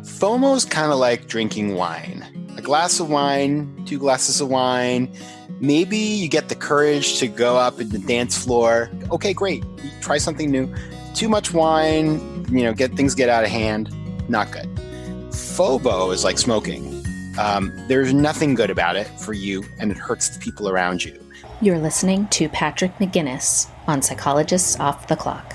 FOMO is kind of like drinking wine. A glass of wine, 2 glasses of wine. Maybe you get the courage to go up in the dance floor. Okay, great. Try something new. Too much wine, things get out of hand. Not good. FOMO is like smoking. There's nothing good about it for you, and it hurts the people around you. You're listening to Patrick McGinnis on Psychologists Off the Clock.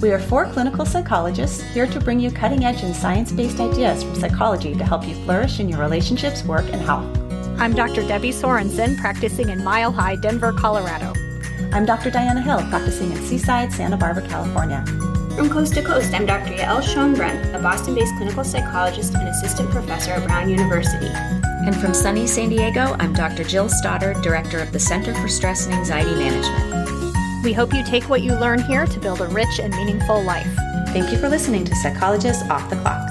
We are 4 clinical psychologists here to bring you cutting-edge and science-based ideas from psychology to help you flourish in your relationships, work, and health. I'm Dr. Debbie Sorensen, practicing in Mile High, Denver, Colorado. I'm Dr. Diana Hill, practicing in Seaside, Santa Barbara, California. From coast to coast, I'm Dr. Yael Schoenbrunn, a Boston-based clinical psychologist and assistant professor at Brown University. And from sunny San Diego, I'm Dr. Jill Stoddard, director of the Center for Stress and Anxiety Management. We hope you take what you learn here to build a rich and meaningful life. Thank you for listening to Psychologists Off the Clock.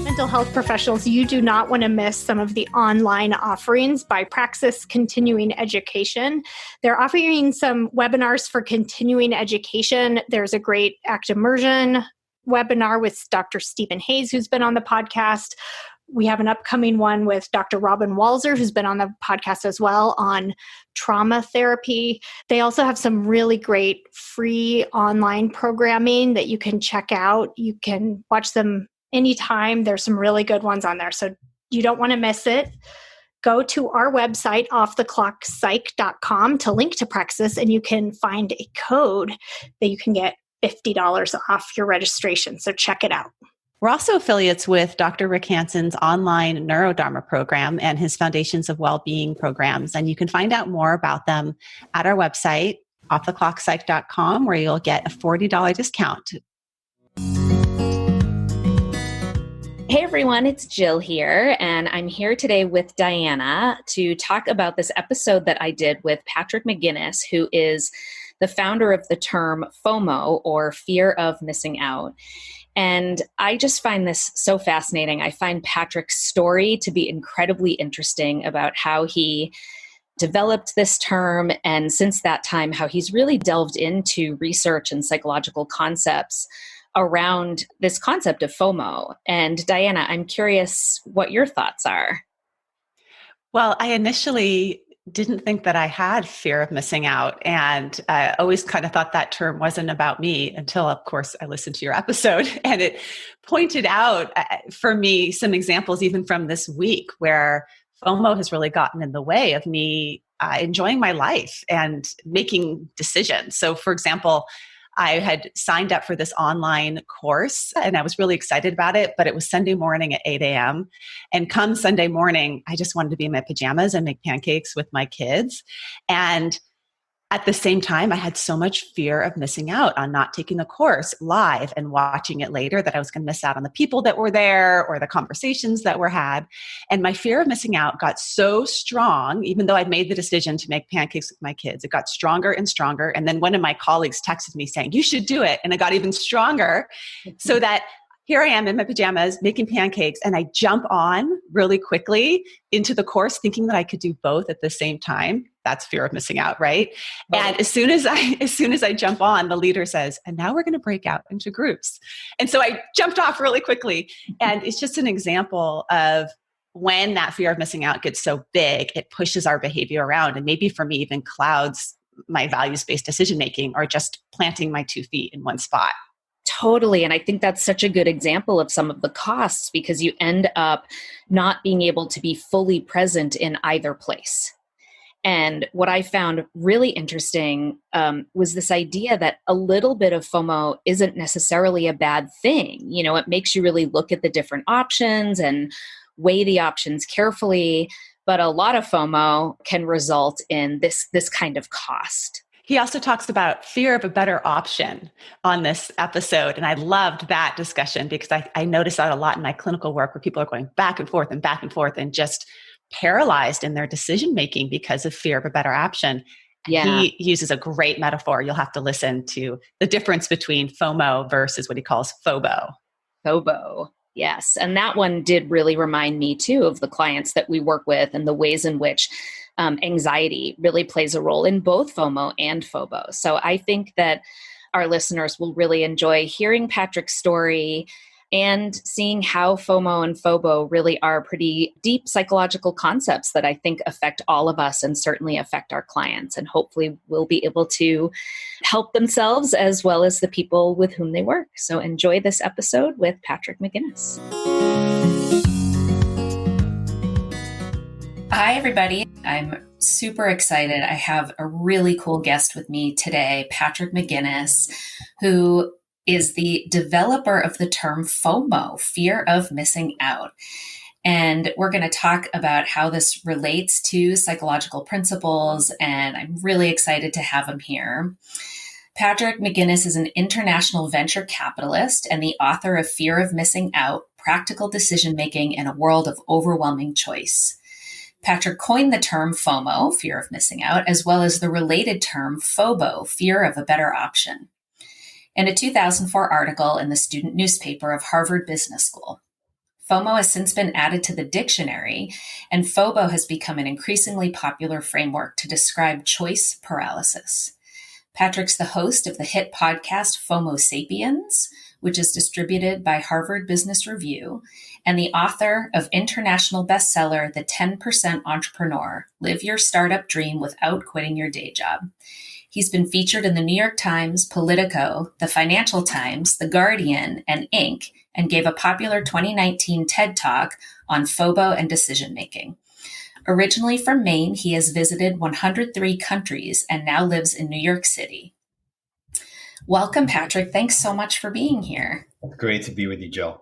Mental health professionals, you do not want to miss some of the online offerings by Praxis Continuing Education. They're offering some webinars for continuing education. There's a great ACT Immersion webinar with Dr. Stephen Hayes, who's been on the podcast. We have an upcoming one with Dr. Robin Walzer, who's been on the podcast as well, on trauma therapy. They also have some really great free online programming that you can check out. You can watch them anytime. There's some really good ones on there, so you don't want to miss it. Go to our website, offtheclockpsych.com, to link to Praxis, and you can find a code that you can get $50 off your registration. So check it out. We're also affiliates with Dr. Rick Hansen's online Neurodharma program and his Foundations of Wellbeing programs. And you can find out more about them at our website, offtheclockpsych.com, where you'll get a $40 discount. Hey everyone, it's Jill here, and I'm here today with Diana to talk about this episode that I did with Patrick McGinnis, who is the founder of the term FOMO, or fear of missing out. And I just find this so fascinating. I find Patrick's story to be incredibly interesting about how he developed this term, and since that time, how he's really delved into research and psychological concepts around this concept of FOMO. And Diana, I'm curious what your thoughts are. Well, I initially didn't think that I had fear of missing out. And I always kind of thought that term wasn't about me until, of course, I listened to your episode. And it pointed out for me some examples even from this week where FOMO has really gotten in the way of me enjoying my life and making decisions. So for example, I had signed up for this online course and I was really excited about it, but it was Sunday morning at 8 a.m. And come Sunday morning, I just wanted to be in my pajamas and make pancakes with my kids. And at the same time, I had so much fear of missing out on not taking the course live and watching it later that I was going to miss out on the people that were there or the conversations that were had. And my fear of missing out got so strong, even though I'd made the decision to make pancakes with my kids, it got stronger and stronger. And then one of my colleagues texted me saying, "You should do it." And it got even stronger so that here I am in my pajamas making pancakes, and I jump on really quickly into the course thinking that I could do both at the same time. That's fear of missing out, right? And as soon as I jump on, the leader says, "And now we're going to break out into groups." And so I jumped off really quickly. And it's just an example of when that fear of missing out gets so big, it pushes our behavior around, and maybe for me even clouds my values-based decision-making or just planting my 2 feet in one spot. Totally. And I think that's such a good example of some of the costs, because you end up not being able to be fully present in either place. And what I found really interesting was this idea that a little bit of FOMO isn't necessarily a bad thing. You know, it makes you really look at the different options and weigh the options carefully. But a lot of FOMO can result in this kind of cost. He also talks about fear of a better option on this episode. And I loved that discussion because I noticed that a lot in my clinical work where people are going back and forth and just paralyzed in their decision-making because of fear of a better option. Yeah. He uses a great metaphor. You'll have to listen to the difference between FOMO versus what he calls FOBO. FOBO. Yes. And that one did really remind me too of the clients that we work with and the ways in which anxiety really plays a role in both FOMO and FOBO. So I think that our listeners will really enjoy hearing Patrick's story and seeing how FOMO and FOBO really are pretty deep psychological concepts that I think affect all of us and certainly affect our clients. And hopefully we'll be able to help themselves as well as the people with whom they work. So enjoy this episode with Patrick McGinnis. Hi, everybody. I'm super excited. I have a really cool guest with me today, Patrick McGinnis, who is the developer of the term FOMO, fear of missing out. And we're going to talk about how this relates to psychological principles, and I'm really excited to have him here. Patrick McGinnis is an international venture capitalist and the author of Fear of Missing Out, Practical Decision-Making in a World of Overwhelming Choice. Patrick coined the term FOMO, fear of missing out, as well as the related term FOBO, fear of a better option, in a 2004 article in the student newspaper of Harvard Business School. FOMO has since been added to the dictionary, and FOBO has become an increasingly popular framework to describe choice paralysis. Patrick's the host of the hit podcast FOMO Sapiens, which is distributed by Harvard Business Review, and the author of international bestseller, The 10% Entrepreneur, Live Your Startup Dream Without Quitting Your Day Job. He's been featured in the New York Times, Politico, the Financial Times, The Guardian, and Inc., and gave a popular 2019 TED Talk on FOBO and decision-making. Originally from Maine, he has visited 103 countries and now lives in New York City. Welcome, Patrick. Thanks so much for being here. Great to be with you, Jill.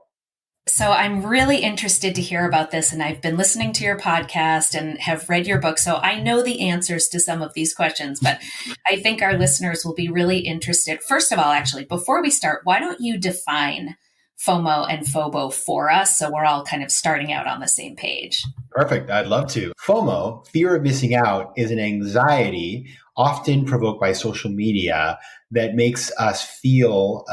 So I'm really interested to hear about this, and I've been listening to your podcast and have read your book, so I know the answers to some of these questions, but I think our listeners will be really interested. First of all, actually, before we start, why don't you define FOMO and FOBO for us so we're all kind of starting out on the same page? Perfect. I'd love to. FOMO, fear of missing out, is an anxiety often provoked by social media that makes us feel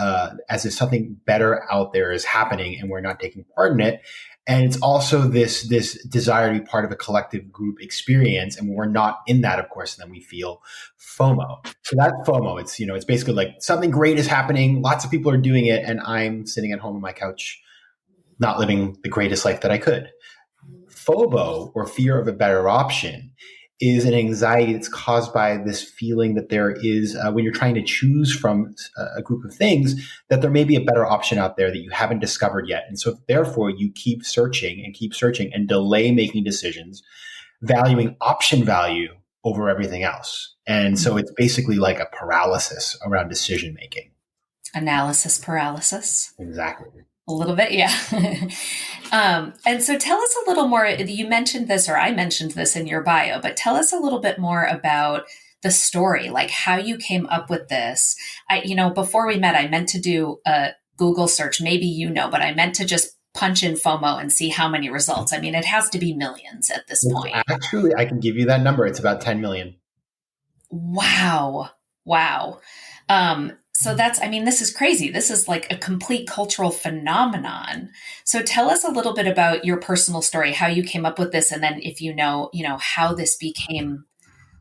as if something better out there is happening and we're not taking part in it. And it's also this desire to be part of a collective group experience. And when we're not in that, of course, then we feel FOMO. So that's FOMO. It's basically like something great is happening. Lots of people are doing it. And I'm sitting at home on my couch, not living the greatest life that I could. FOBO, or fear of a better option, is an anxiety that's caused by this feeling that there is, when you're trying to choose from a group of things, that there may be a better option out there that you haven't discovered yet. And so therefore you keep searching and delay making decisions, valuing option value over everything else. And so it's basically like a paralysis around decision making. Analysis paralysis. Exactly. A little bit, yeah. And so tell us a little more. You mentioned this, or I mentioned this in your bio, but tell us a little bit more about the story, like how you came up with this. Before we met, I meant to do a Google search. Maybe but I meant to just punch in FOMO and see how many results. I mean, it has to be millions at this point. Actually, I can give you that number. It's about 10 million. Wow. So this is crazy. This is like a complete cultural phenomenon. So tell us a little bit about your personal story, how you came up with this, and then if you know how this became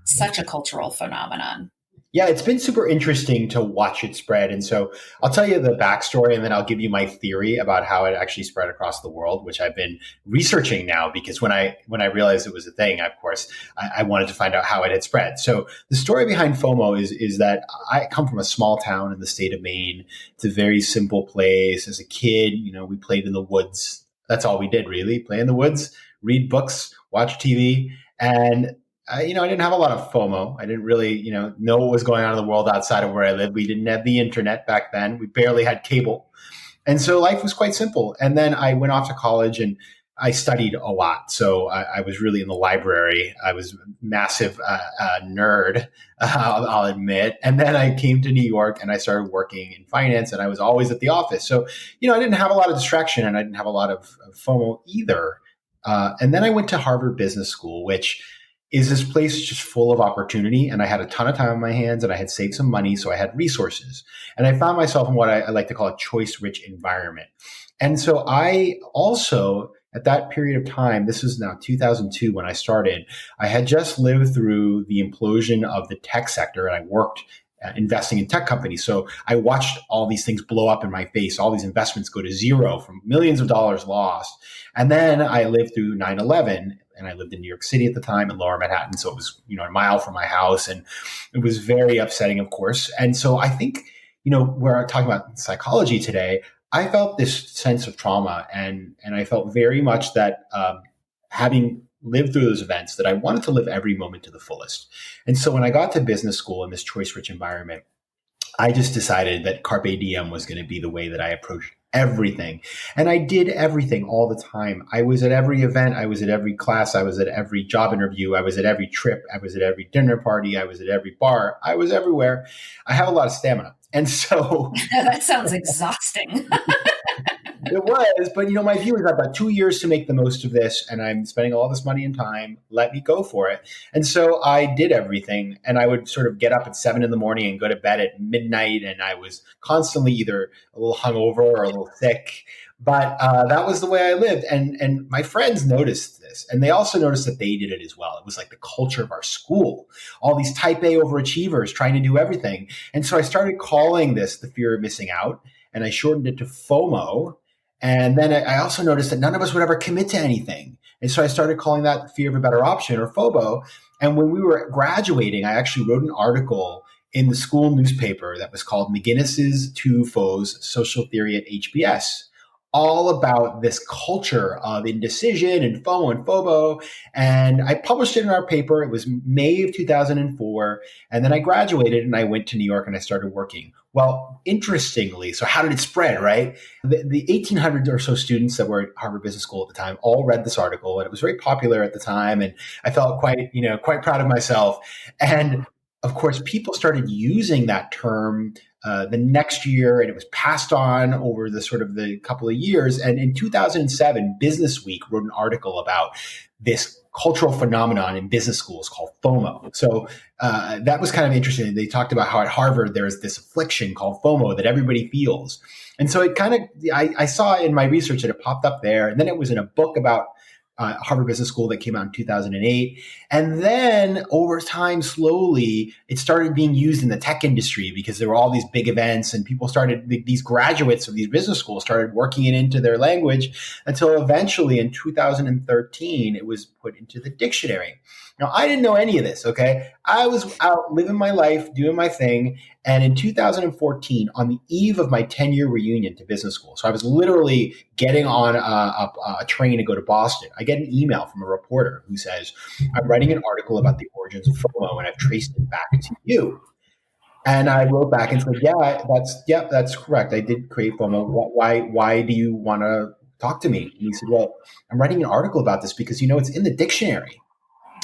such a cultural phenomenon. Yeah, it's been super interesting to watch it spread. And so I'll tell you the backstory, and then I'll give you my theory about how it actually spread across the world, which I've been researching now, because when I realized it was a thing, of course, I wanted to find out how it had spread. So the story behind FOMO is that I come from a small town in the state of Maine. It's a very simple place. As a kid, we played in the woods. That's all we did, really. Play in the woods, read books, watch TV. And I didn't have a lot of FOMO. I didn't really, know what was going on in the world outside of where I lived. We didn't have the internet back then. We barely had cable. And so life was quite simple. And then I went off to college and I studied a lot. So I was really in the library. I was a massive nerd, I'll admit. And then I came to New York and I started working in finance, and I was always at the office. So, I didn't have a lot of distraction, and I didn't have a lot of FOMO either. And then I went to Harvard Business School, which is this place just full of opportunity? And I had a ton of time on my hands and I had saved some money. So I had resources. And I found myself in what I like to call a choice-rich environment. And so I also, at that period of time, this is now 2002 when I started, I had just lived through the implosion of the tech sector and I worked investing in tech companies. So I watched all these things blow up in my face, all these investments go to zero from millions of dollars lost. And then I lived through 9/11 and I lived in New York City at the time in Lower Manhattan. So it was, a mile from my house and it was very upsetting, of course. And so I think, we're talking about psychology today. I felt this sense of trauma and I felt very much that having lived through those events that I wanted to live every moment to the fullest. And so when I got to business school in this choice-rich environment, I just decided that carpe diem was going to be the way that I approached everything. And I did everything all the time. I was at every event. I was at every class. I was at every job interview. I was at every trip. I was at every dinner party. I was at every bar. I was everywhere. I have a lot of stamina. And so that sounds exhausting. It was, but my view is I've got 2 years to make the most of this and I'm spending all this money and time. Let me go for it. And so I did everything and I would sort of get up at 7 a.m. and go to bed at midnight. And I was constantly either a little hungover or a little sick, but that was the way I lived. And my friends noticed this and they also noticed that they did it as well. It was like the culture of our school, all these type A overachievers trying to do everything. And so I started calling this the fear of missing out and I shortened it to FOMO. And then I also noticed that none of us would ever commit to anything. And so I started calling that the fear of a better option or FOBO. And when we were graduating, I actually wrote an article in the school newspaper that was called McGinnis's Two Foes, Social Theory at HBS, all about this culture of indecision and FOMO and FOBO. And I published it in our paper. It was May of 2004. And then I graduated and I went to New York and I started working. Well, interestingly, so how did it spread, right? The 1,800 or so students that were at Harvard Business School at the time all read this article and it was very popular at the time. And I felt quite proud of myself. And of course, people started using that term the next year, and it was passed on over the couple of years. And in 2007, Business Week wrote an article about this cultural phenomenon in business schools called FOMO. So that was kind of interesting. They talked about how at Harvard there's this affliction called FOMO that everybody feels. And so it kind of, I saw in my research that it popped up there. And then it was in a book about Harvard Business School that came out in 2008. And then over time, slowly, it started being used in the tech industry because there were all these big events and people these graduates of these business schools started working it into their language until eventually in 2013, it was put into the dictionary. Now, I didn't know any of this, okay? I was out living my life, doing my thing. And in 2014, on the eve of my 10-year reunion to business school, so I was literally getting on a train to go to Boston, I get an email from a reporter who says, I'm writing an article about the origins of FOMO, and I've traced it back to you. And I wrote back and said, that's correct. I did create FOMO. Why do you want to talk to me? And he said, well, I'm writing an article about this because, it's in the dictionary.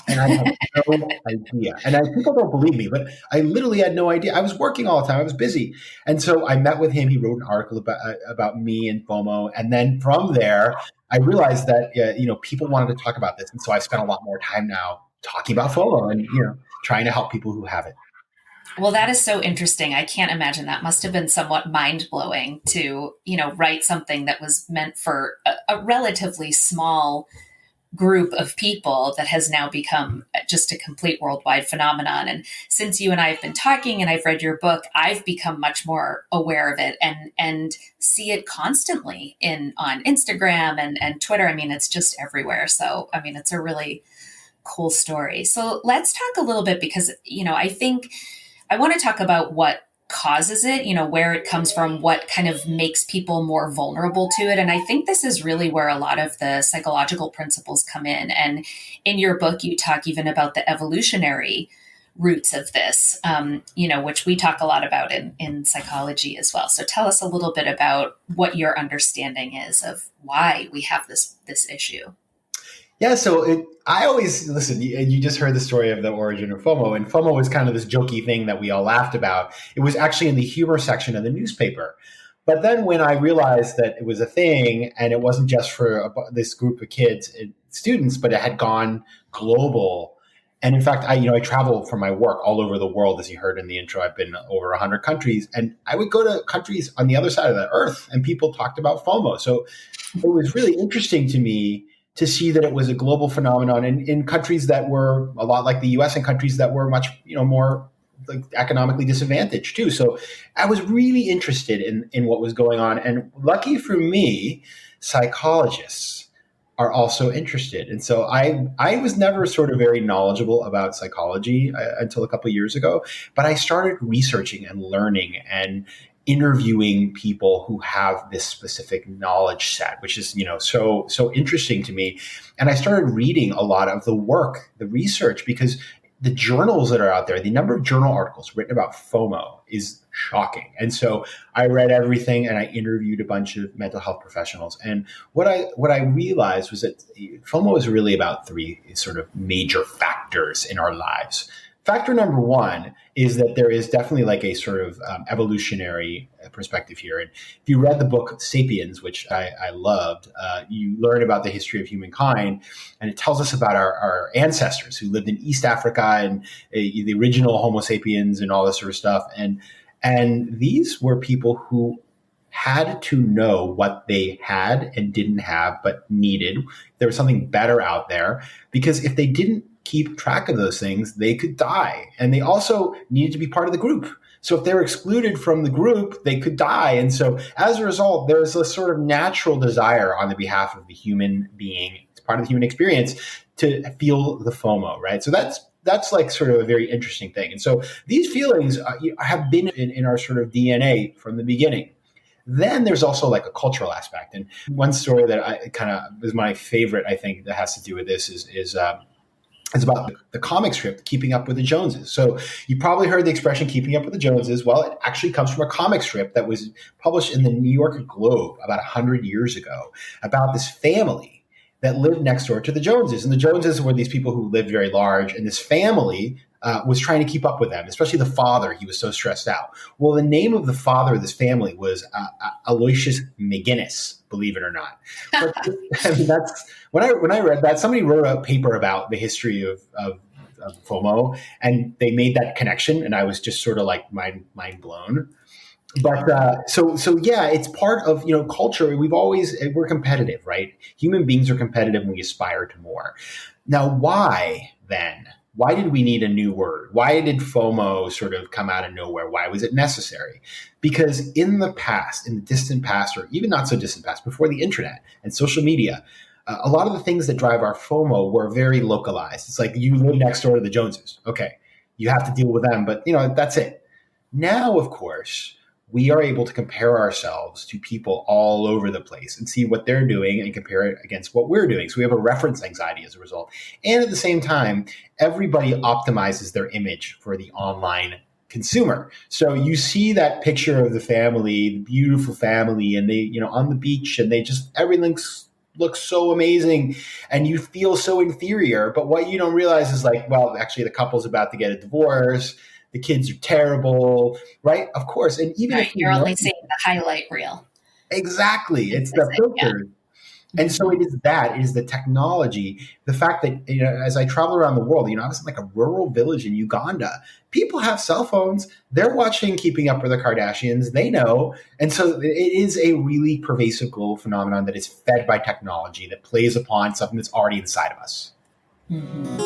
And I had no idea. And people don't believe me, but I literally had no idea. I was working all the time. I was busy. And so I met with him. He wrote an article about me and FOMO. And then from there, I realized that, people wanted to talk about this. And so I spent a lot more time now talking about FOMO and, trying to help people who have it. Well, that is so interesting. I can't imagine that must have been somewhat mind-blowing to, write something that was meant for a relatively small group of people that has now become just a complete worldwide phenomenon. And since you and I have been talking and I've read your book, I've become much more aware of it and see it constantly on Instagram and Twitter. I mean, it's just everywhere. So, I mean, it's a really cool story. So let's talk a little bit because, I think I want to talk about what causes it, where it comes from, what kind of makes people more vulnerable to it. And I think this is really where a lot of the psychological principles come in. And in your book, you talk even about the evolutionary roots of this, which we talk a lot about in psychology as well. So tell us a little bit about what your understanding is of why we have this issue. Yeah, so I always listen. You just heard the story of the origin of FOMO, and FOMO was kind of this jokey thing that we all laughed about. It was actually in the humor section of the newspaper. But then when I realized that it was a thing, and it wasn't just for this group of kids and students, but it had gone global, And in fact, I travel for my work all over the world. As you heard in the intro, I've been over 100 countries, and I would go to countries on the other side of the earth, and people talked about FOMO. So it was really interesting to me to see that it was a global phenomenon in countries that were a lot like the US and countries that were much, more like economically disadvantaged too. So I was really interested in what was going on. And lucky for me, psychologists are also interested. And so I was never sort of very knowledgeable about psychology until a couple of years ago, but I started researching and learning and interviewing people who have this specific knowledge set, which is, so interesting to me. And I started reading a lot of the work, the research, because the journals that are out there, the number of journal articles written about FOMO is shocking. And so I read everything, and I interviewed a bunch of mental health professionals. And what I realized was that FOMO is really about three sort of major factors in our lives. Factor number one is that there is definitely like a sort of evolutionary perspective here. And if you read the book Sapiens, which I loved, you learn about the history of humankind, and it tells us about our ancestors who lived in East Africa and the original Homo sapiens and all this sort of stuff. And these were people who had to know what they had and didn't have, but needed. There was something better out there, because if they didn't keep track of those things, they could die. And they also needed to be part of the group. So if they were excluded from the group, they could die. And so as a result, there is a sort of natural desire on the behalf of the human being, it's part of the human experience, to feel the FOMO, right? So that's like sort of a very interesting thing. And so these feelings have been in our sort of DNA from the beginning. Then there's also like a cultural aspect. And one story that I kind of is my favorite, I think, that has to do with this is it's about the comic strip Keeping Up with the Joneses. So you probably heard the expression Keeping Up with the Joneses. Well, it actually comes from a comic strip that was published in the New Yorker Globe about 100 years ago about this family that lived next door to the Joneses. And the Joneses were these people who lived very large, and this family was trying to keep up with them, especially the father. He was so stressed out. Well, the name of the father of this family was Aloysius McGinnis, believe it or not. But, I mean, that's when I read that, somebody wrote a paper about the history of FOMO, and they made that connection, and I was just sort of like mind blown. But so yeah, it's part of culture. We're competitive, right? Human beings are competitive, and we aspire to more. Now, why then? Why did we need a new word? Why did FOMO sort of come out of nowhere? Why was it necessary? Because in the past, in the distant past, or even not so distant past, before the internet and social media, a lot of the things that drive our FOMO were very localized. It's like you live next door to the Joneses. Okay, you have to deal with them, but that's it. Now, of course, we are able to compare ourselves to people all over the place and see what they're doing and compare it against what we're doing. So we have a reference anxiety as a result. And at the same time, everybody optimizes their image for the online consumer. So you see that picture of the family, the beautiful family, and they, on the beach, and everything looks so amazing, and you feel so inferior. But what you don't realize is actually the couple's about to get a divorce. The kids are terrible, right? Of course. And even if you're only seeing the highlight reel. Exactly. It's the filter. Yeah. And so it is the technology, the fact that, as I travel around the world, I was in like a rural village in Uganda. People have cell phones. They're watching Keeping Up with the Kardashians. They know. And so it is a really pervasive global phenomenon that is fed by technology that plays upon something that's already inside of us. Mm-hmm.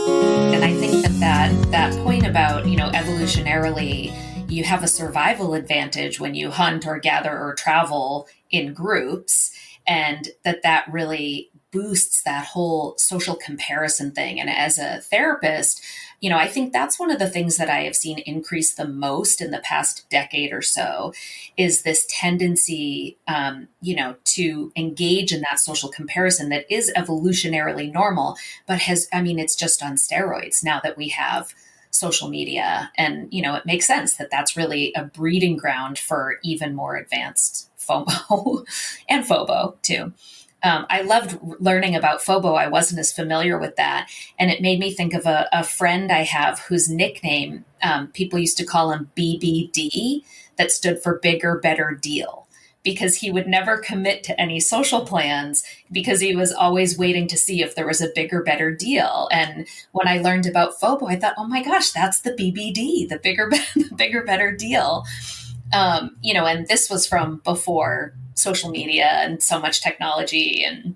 And I think that point about, evolutionarily, you have a survival advantage when you hunt or gather or travel in groups, and that really boosts that whole social comparison thing. And as a therapist, I think that's one of the things that I have seen increase the most in the past decade or so is this tendency, to engage in that social comparison that is evolutionarily normal, but it's just on steroids now that we have social media. And, it makes sense that that's really a breeding ground for even more advanced FOMO and FOBO too. I loved learning about FOBO. I wasn't as familiar with that. And it made me think of a friend I have whose nickname, people used to call him BBD, that stood for bigger, better deal, because he would never commit to any social plans because he was always waiting to see if there was a bigger, better deal. And when I learned about FOBO, I thought, oh my gosh, that's the BBD, the bigger, the bigger, better deal. And this was from before social media and so much technology. And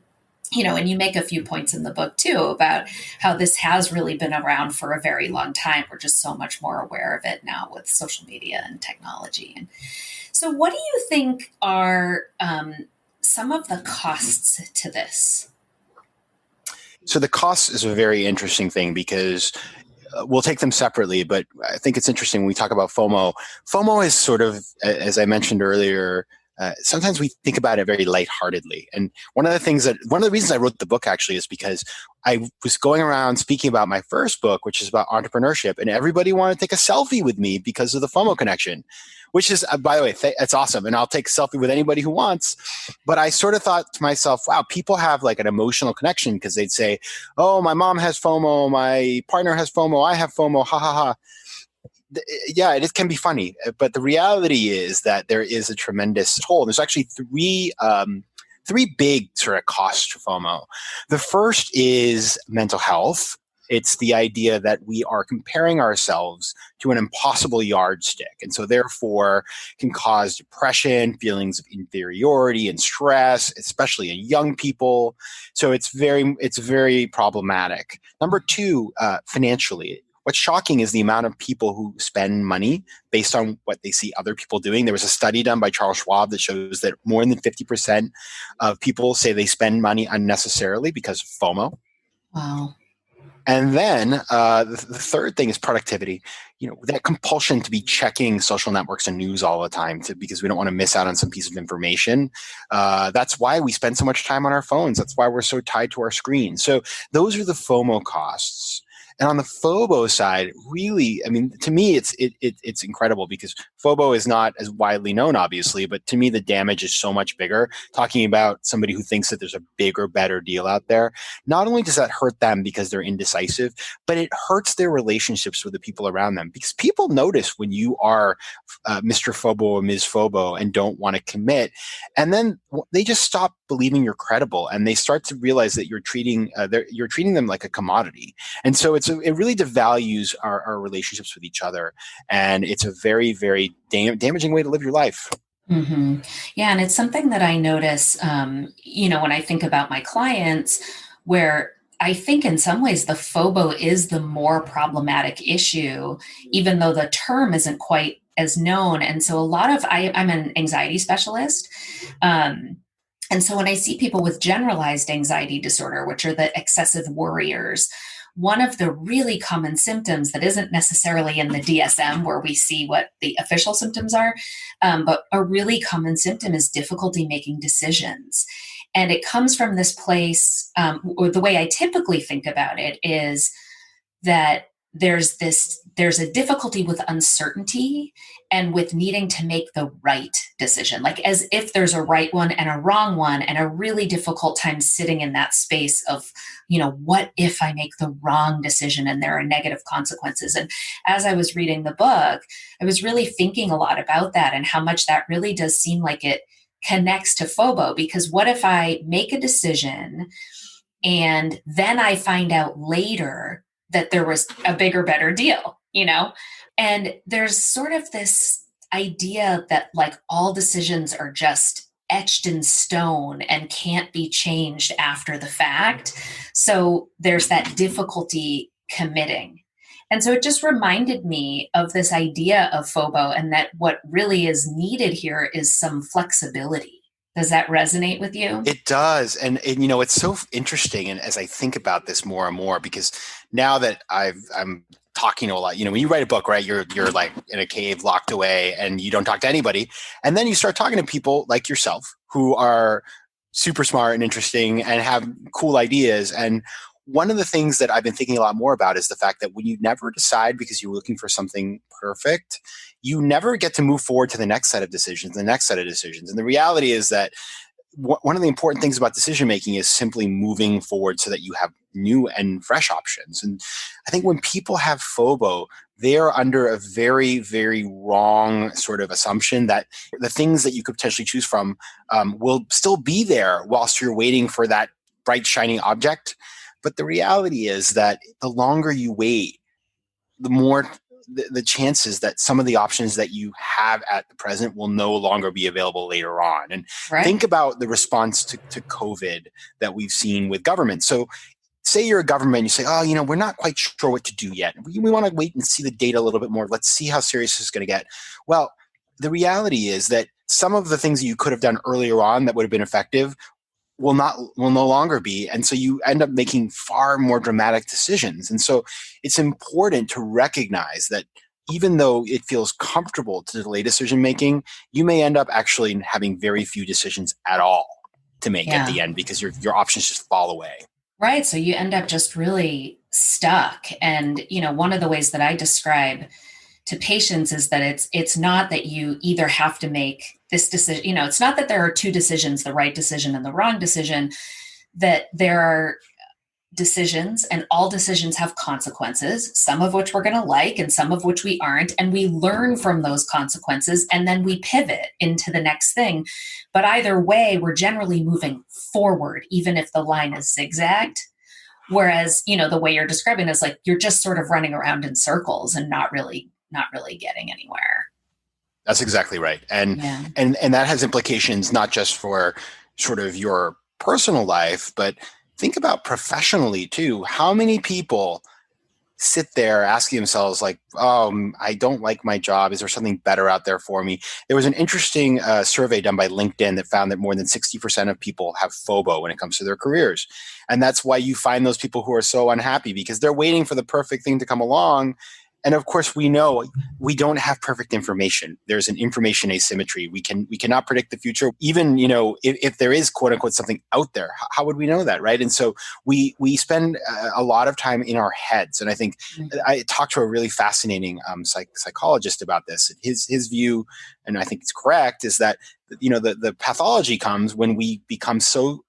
and you make a few points in the book too about how this has really been around for a very long time. We're just so much more aware of it now with social media and technology. And so what do you think are some of the costs to this? So the cost is a very interesting thing because we'll take them separately, but I think it's interesting when we talk about FOMO. FOMO is sort of, as I mentioned earlier, sometimes we think about it very lightheartedly. And one of the reasons I wrote the book actually is because I was going around speaking about my first book, which is about entrepreneurship, and everybody wanted to take a selfie with me because of the FOMO connection, which is, by the way, it's awesome. And I'll take a selfie with anybody who wants. But I sort of thought to myself, wow, people have like an emotional connection because they'd say, oh, my mom has FOMO, my partner has FOMO, I have FOMO, ha ha ha. Yeah, it can be funny, but the reality is that there is a tremendous toll. There's actually three big sort of costs to FOMO. The first is mental health. It's the idea that we are comparing ourselves to an impossible yardstick, and so therefore can cause depression, feelings of inferiority and stress, especially in young people. So it's very problematic. Number two, financially. What's shocking is the amount of people who spend money based on what they see other people doing. There was a study done by Charles Schwab that shows that more than 50% of people say they spend money unnecessarily because of FOMO. Wow. And then the third thing is productivity. That compulsion to be checking social networks and news all the time because we don't want to miss out on some piece of information. That's why we spend so much time on our phones. That's why we're so tied to our screens. So those are the FOMO costs. And on the FOBO side, really, I mean, to me, it's incredible because FOBO is not as widely known, obviously, but to me, the damage is so much bigger. Talking about somebody who thinks that there's a bigger, better deal out there, not only does that hurt them because they're indecisive, but it hurts their relationships with the people around them because people notice when you are Mr. FOBO or Ms. FOBO and don't want to commit. And then they just stop believing you're credible and they start to realize that you're treating them like a commodity. And so it really devalues our relationships with each other. And it's a very, very damaging way to live your life. Mm-hmm. Yeah. And it's something that I notice, when I think about my clients, where I think in some ways the FOBO is the more problematic issue, even though the term isn't quite as known. And so I'm an anxiety specialist. And so when I see people with generalized anxiety disorder, which are the excessive worriers, one of the really common symptoms that isn't necessarily in the DSM where we see what the official symptoms are, but a really common symptom is difficulty making decisions. And it comes from this place, or the way I typically think about it is that there's a difficulty with uncertainty and with needing to make the right decision, like as if there's a right one and a wrong one, and a really difficult time sitting in that space of, what if I make the wrong decision and there are negative consequences? And as I was reading the book, I was really thinking a lot about that and how much that really does seem like it connects to FOBO, because what if I make a decision and then I find out later that there was a bigger, better deal, And there's sort of this idea that like all decisions are just etched in stone and can't be changed after the fact. So there's that difficulty committing. And so it just reminded me of this idea of FOBO, and that what really is needed here is some flexibility. Does that resonate with you? It does. And it's so interesting. And as I think about this more and more, because now that I'm talking to a lot, when you write a book, right, you're like in a cave locked away and you don't talk to anybody. And then you start talking to people like yourself who are super smart and interesting and have cool ideas. And one of the things that I've been thinking a lot more about is the fact that when you never decide because you're looking for something perfect, you never get to move forward to the next set of decisions, the next set of decisions. And the reality is that one of the important things about decision making is simply moving forward so that you have new and fresh options. And I think when people have FOMO, they are under a very, very wrong sort of assumption that the things that you could potentially choose from will still be there whilst you're waiting for that bright, shining object. But the reality is that the longer you wait, the more the chances that some of the options that you have at the present will no longer be available later on. And think about the response to COVID that we've seen with government. So say you're a government, you say, oh, we're not quite sure what to do yet. We want to wait and see the data a little bit more. Let's see how serious this is going to get. Well, the reality is that some of the things that you could have done earlier on that would have been effective will no longer be. And so you end up making far more dramatic decisions. And so it's important to recognize that even though it feels comfortable to delay decision making, you may end up actually having very few decisions at all to make at the end because your options just fall away. Right. So you end up just really stuck. And, one of the ways that I describe to patients is that it's not that you either have to make this decision, it's not that there are two decisions, the right decision and the wrong decision, that there are decisions and all decisions have consequences, some of which we're going to like and some of which we aren't. And we learn from those consequences and then we pivot into the next thing. But either way, we're generally moving forward, even if the line is zigzagged. Whereas, the way you're describing is like, you're just sort of running around in circles and not really getting anywhere. That's exactly right. And that has implications not just for sort of your personal life, but think about professionally too. How many people sit there asking themselves like, I don't like my job. Is there something better out there for me? There was an interesting survey done by LinkedIn that found that more than 60% of people have FOMO when it comes to their careers. And that's why you find those people who are so unhappy because they're waiting for the perfect thing to come along. And of course, we know we don't have perfect information. There's an information asymmetry. We cannot predict the future. Even, if there is quote unquote something out there, how would we know that, right? And so we spend a lot of time in our heads. And I think I talked to a really fascinating psychologist about this. His view, and I think it's correct, is that the pathology comes when we become so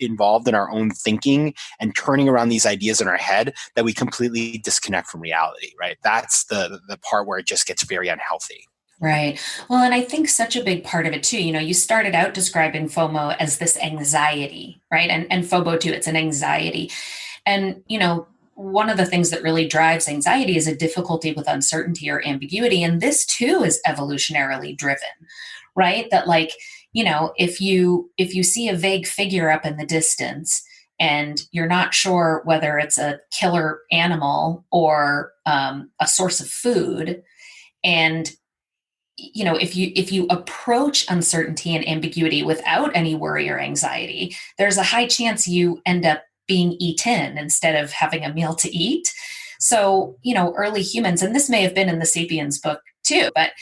involved in our own thinking and turning around these ideas in our head that we completely disconnect from reality, right? That's the part where it just gets very unhealthy. Right. Well, and I think such a big part of it too, you started out describing FOMO as this anxiety, right? And FOMO too, it's an anxiety. And, one of the things that really drives anxiety is a difficulty with uncertainty or ambiguity. And this too is evolutionarily driven, right? That if you see a vague figure up in the distance and you're not sure whether it's a killer animal or a source of food, and if you approach uncertainty and ambiguity without any worry or anxiety, there's a high chance you end up being eaten instead of having a meal to eat. So, early humans, and this may have been in the Sapiens book too, but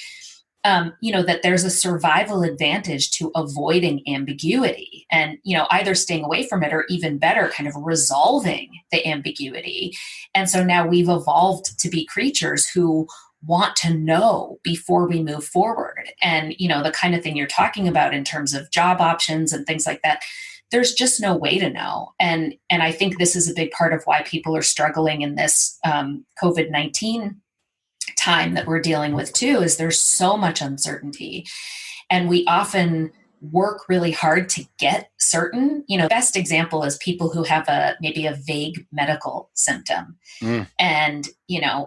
that there's a survival advantage to avoiding ambiguity and, either staying away from it or even better, kind of resolving the ambiguity. And so now we've evolved to be creatures who want to know before we move forward. And, the kind of thing you're talking about in terms of job options and things like that, there's just no way to know. And I think this is a big part of why people are struggling in this COVID-19 time that we're dealing with too, is there's so much uncertainty. And we often work really hard to get certain, best example is people who have maybe a vague medical symptom. And,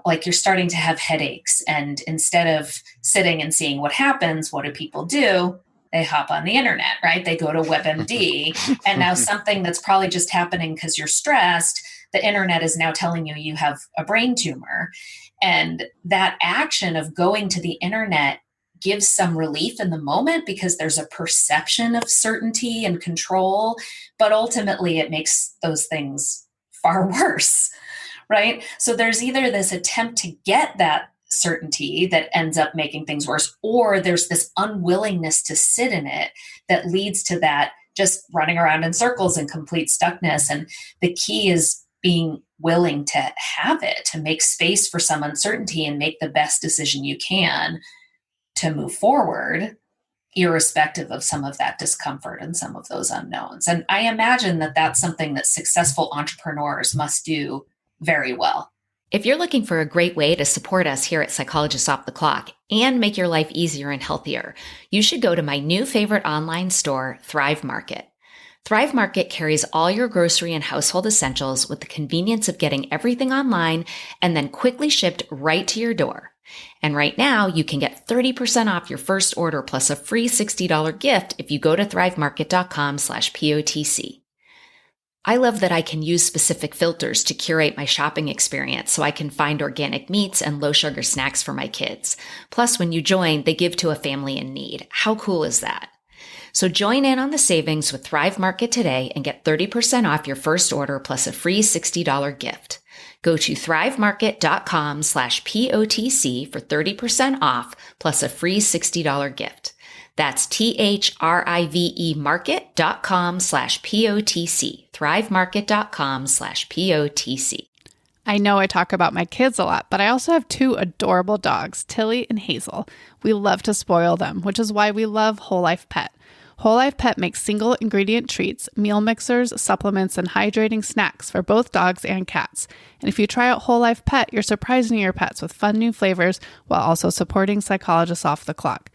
like you're starting to have headaches, and instead of sitting and seeing what happens, what do people do? They hop on the internet, right? They go to WebMD. And now something that's probably just happening because you're stressed, the internet is now telling you have a brain tumor. And that action of going to the internet gives some relief in the moment because there's a perception of certainty and control, but ultimately it makes those things far worse, right? So there's either this attempt to get that certainty that ends up making things worse, or there's this unwillingness to sit in it that leads to that just running around in circles and complete stuckness. And the key is being willing to have it, to make space for some uncertainty and make the best decision you can to move forward. irrespective of some of that discomfort and some of those unknowns. And I imagine that that's something that successful entrepreneurs must do very well. If you're looking for a great way to support us here at Psychologists Off the Clock and make your life easier and healthier, you should go to my new favorite online store, Thrive Market. Thrive Market carries all your grocery and household essentials with the convenience of getting everything online and then quickly shipped right to your door. And right now, you can get 30% off your first order plus a free $60 gift if you go to thrivemarket.com/POTC. I love that I can use specific filters to curate my shopping experience so I can find organic meats and low sugar snacks for my kids. Plus, when you join, they give to a family in need. How cool is that? So join in on the savings with Thrive Market today and get 30% off your first order plus a free $60 gift. Go to thrivemarket.com/POTC for 30% off plus a free $60 gift. That's THRIVE market.com/POTC. thrivemarket.com/POTC. I know I talk about my kids a lot, but I also have two adorable dogs, Tilly and Hazel. We love to spoil them, which is why we love Whole Life Pet. Whole Life Pet makes single ingredient treats, meal mixers, supplements, and hydrating snacks for both dogs and cats. And if you try out Whole Life Pet, you're surprising your pets with fun new flavors while also supporting Psychologists Off the Clock.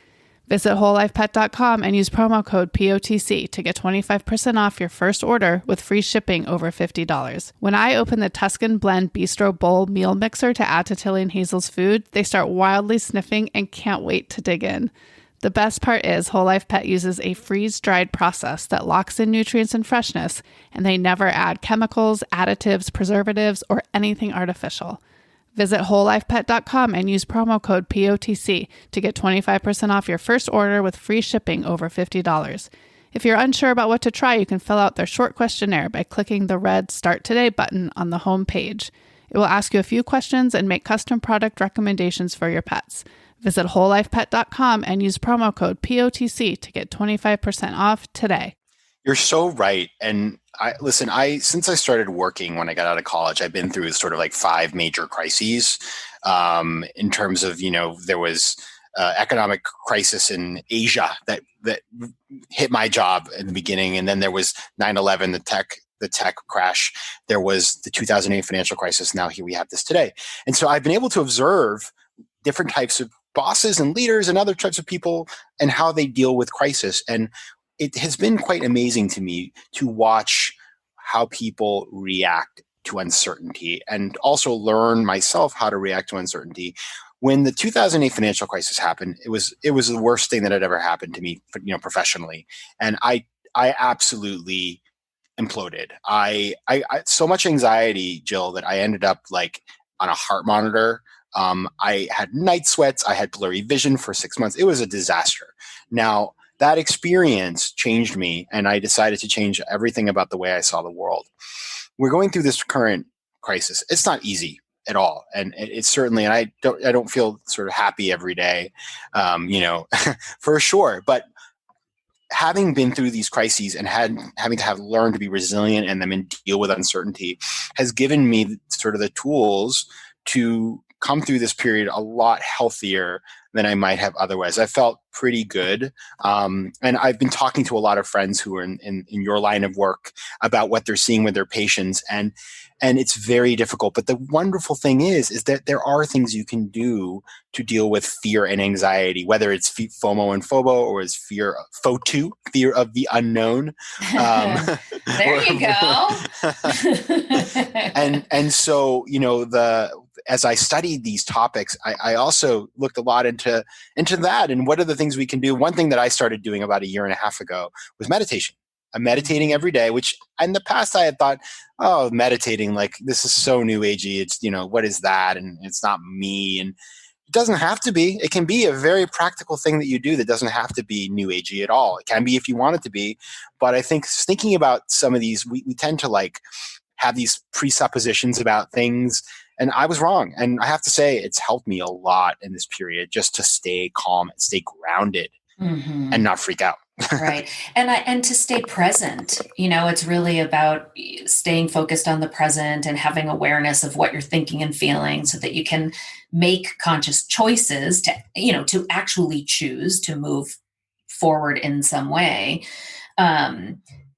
Visit wholelifepet.com and use promo code POTC to get 25% off your first order with free shipping over $50. When I open the Tuscan Blend Bistro Bowl meal mixer to add to Tilly and Hazel's food, they start wildly sniffing and can't wait to dig in. The best part is Whole Life Pet uses a freeze-dried process that locks in nutrients and freshness, and they never add chemicals, additives, preservatives, or anything artificial. Visit wholelifepet.com and use promo code POTC to get 25% off your first order with free shipping over $50. If you're unsure about what to try, you can fill out their short questionnaire by clicking the red Start Today button on the home page. It will ask you a few questions and make custom product recommendations for your pets. Visit wholelifepet.com and use promo code POTC to get 25% off today. You're so right. And since I started working when I got out of college, I've been through sort of like 5 major crises in terms of, there was economic crisis in Asia that hit my job in the beginning. And then there was 9/11, the tech crash. There was the 2008 financial crisis. Now here we have this today. And so I've been able to observe different types of bosses and leaders and other types of people and how they deal with crisis. And it has been quite amazing to me to watch how people react to uncertainty and also learn myself how to react to uncertainty. When the 2008 financial crisis happened, it was the worst thing that had ever happened to me, professionally. And I absolutely imploded. I so much anxiety, Jill, that I ended up like on a heart monitor. I had night sweats. I had blurry vision for 6 months. It was a disaster. Now, that experience changed me, and I decided to change everything about the way I saw the world. We're going through this current crisis. It's not easy at all, and it's certainly. And I don't feel sort of happy every day, for sure. But having been through these crises and having to have learned to be resilient and then deal with uncertainty has given me sort of the tools to come through this period a lot healthier than I might have otherwise. I felt pretty good. And I've been talking to a lot of friends who are in your line of work about what they're seeing with their patients. And it's very difficult. But the wonderful thing is that there are things you can do to deal with fear and anxiety, whether it's FOMO and FOBO or it's fear of the unknown. There you go. and so, as I studied these topics, I also looked a lot into that and what are the things we can do. One thing that I started doing about a year and a half ago was meditation. I'm meditating every day, which in the past I had thought, oh, meditating, like this is so new agey. It's, what is that? And it's not me. And it doesn't have to be. It can be a very practical thing that you do that doesn't have to be new agey at all. It can be if you want it to be. But I think thinking about some of these, we tend to like have these presuppositions about things. And I was wrong. And I have to say, it's helped me a lot in this period just to stay calm and stay grounded and not freak out. Right. And to stay present, it's really about staying focused on the present and having awareness of what you're thinking and feeling so that you can make conscious choices to actually choose to move forward in some way.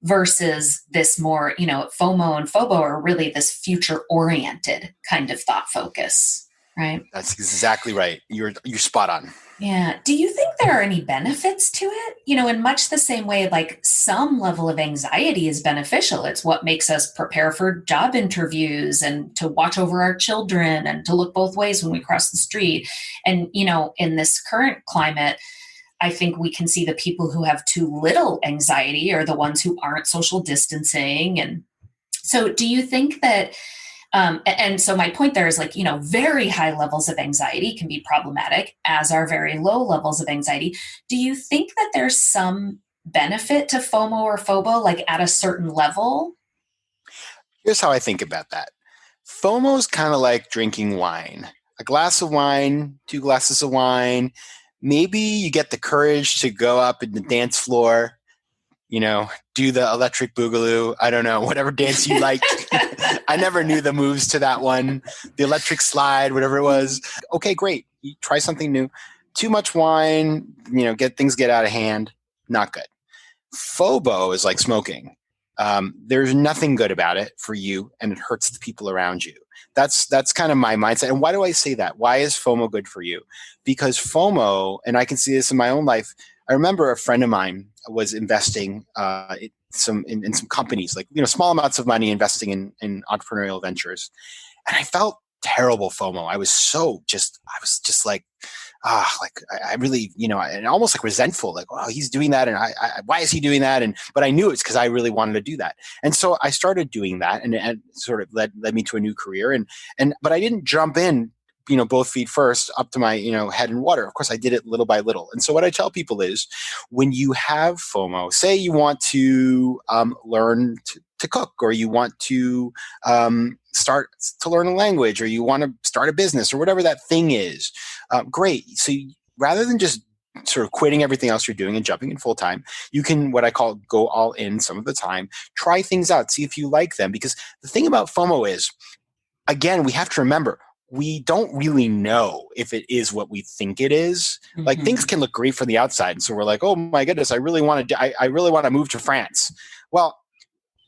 Versus this more, FOMO and FOBO are really this future oriented kind of thought focus, right? That's exactly right. You're spot on. Yeah. Do you think there are any benefits to it? In much the same way, like some level of anxiety is beneficial. It's what makes us prepare for job interviews and to watch over our children and to look both ways when we cross the street. And, in this current climate, I think we can see the people who have too little anxiety are the ones who aren't social distancing. And so do you think that, and so my point there is like, very high levels of anxiety can be problematic, as are very low levels of anxiety. Do you think that there's some benefit to FOMO or FOBO, like at a certain level? Here's how I think about that. FOMO is kind of like drinking wine. A glass of wine, 2 glasses of wine. Maybe you get the courage to go up in the dance floor, do the electric boogaloo. I don't know, whatever dance you like. I never knew the moves to that one. The electric slide, whatever it was. Okay, great. You try something new. Too much wine, get out of hand. Not good. FOBO is like smoking. There's nothing good about it for you, and it hurts the people around you. That's kind of my mindset. And why do I say that? Why is FOMO good for you? Because FOMO, and I can see this in my own life. I remember a friend of mine was investing in some companies, like small amounts of money investing in entrepreneurial ventures, and I felt terrible FOMO. I was just like, I really, and almost like resentful, like, oh, he's doing that. And I why is he doing that? But I knew it's because I really wanted to do that. And so I started doing that, and it sort of led me to a new career. But I didn't jump in, both feet first up to my, head in water. Of course, I did it little by little. And so what I tell people is when you have FOMO, say you want to learn to cook, or you want to start to learn a language, or you want to start a business, or whatever that thing is, great. So rather than just sort of quitting everything else you're doing and jumping in full time, you can, what I call, go all in some of the time, try things out, see if you like them. Because the thing about FOMO is, again, we have to remember, we don't really know if it is what we think it is. Mm-hmm. Like things can look great from the outside. And so we're like, oh my goodness, I really want to move to France. Well,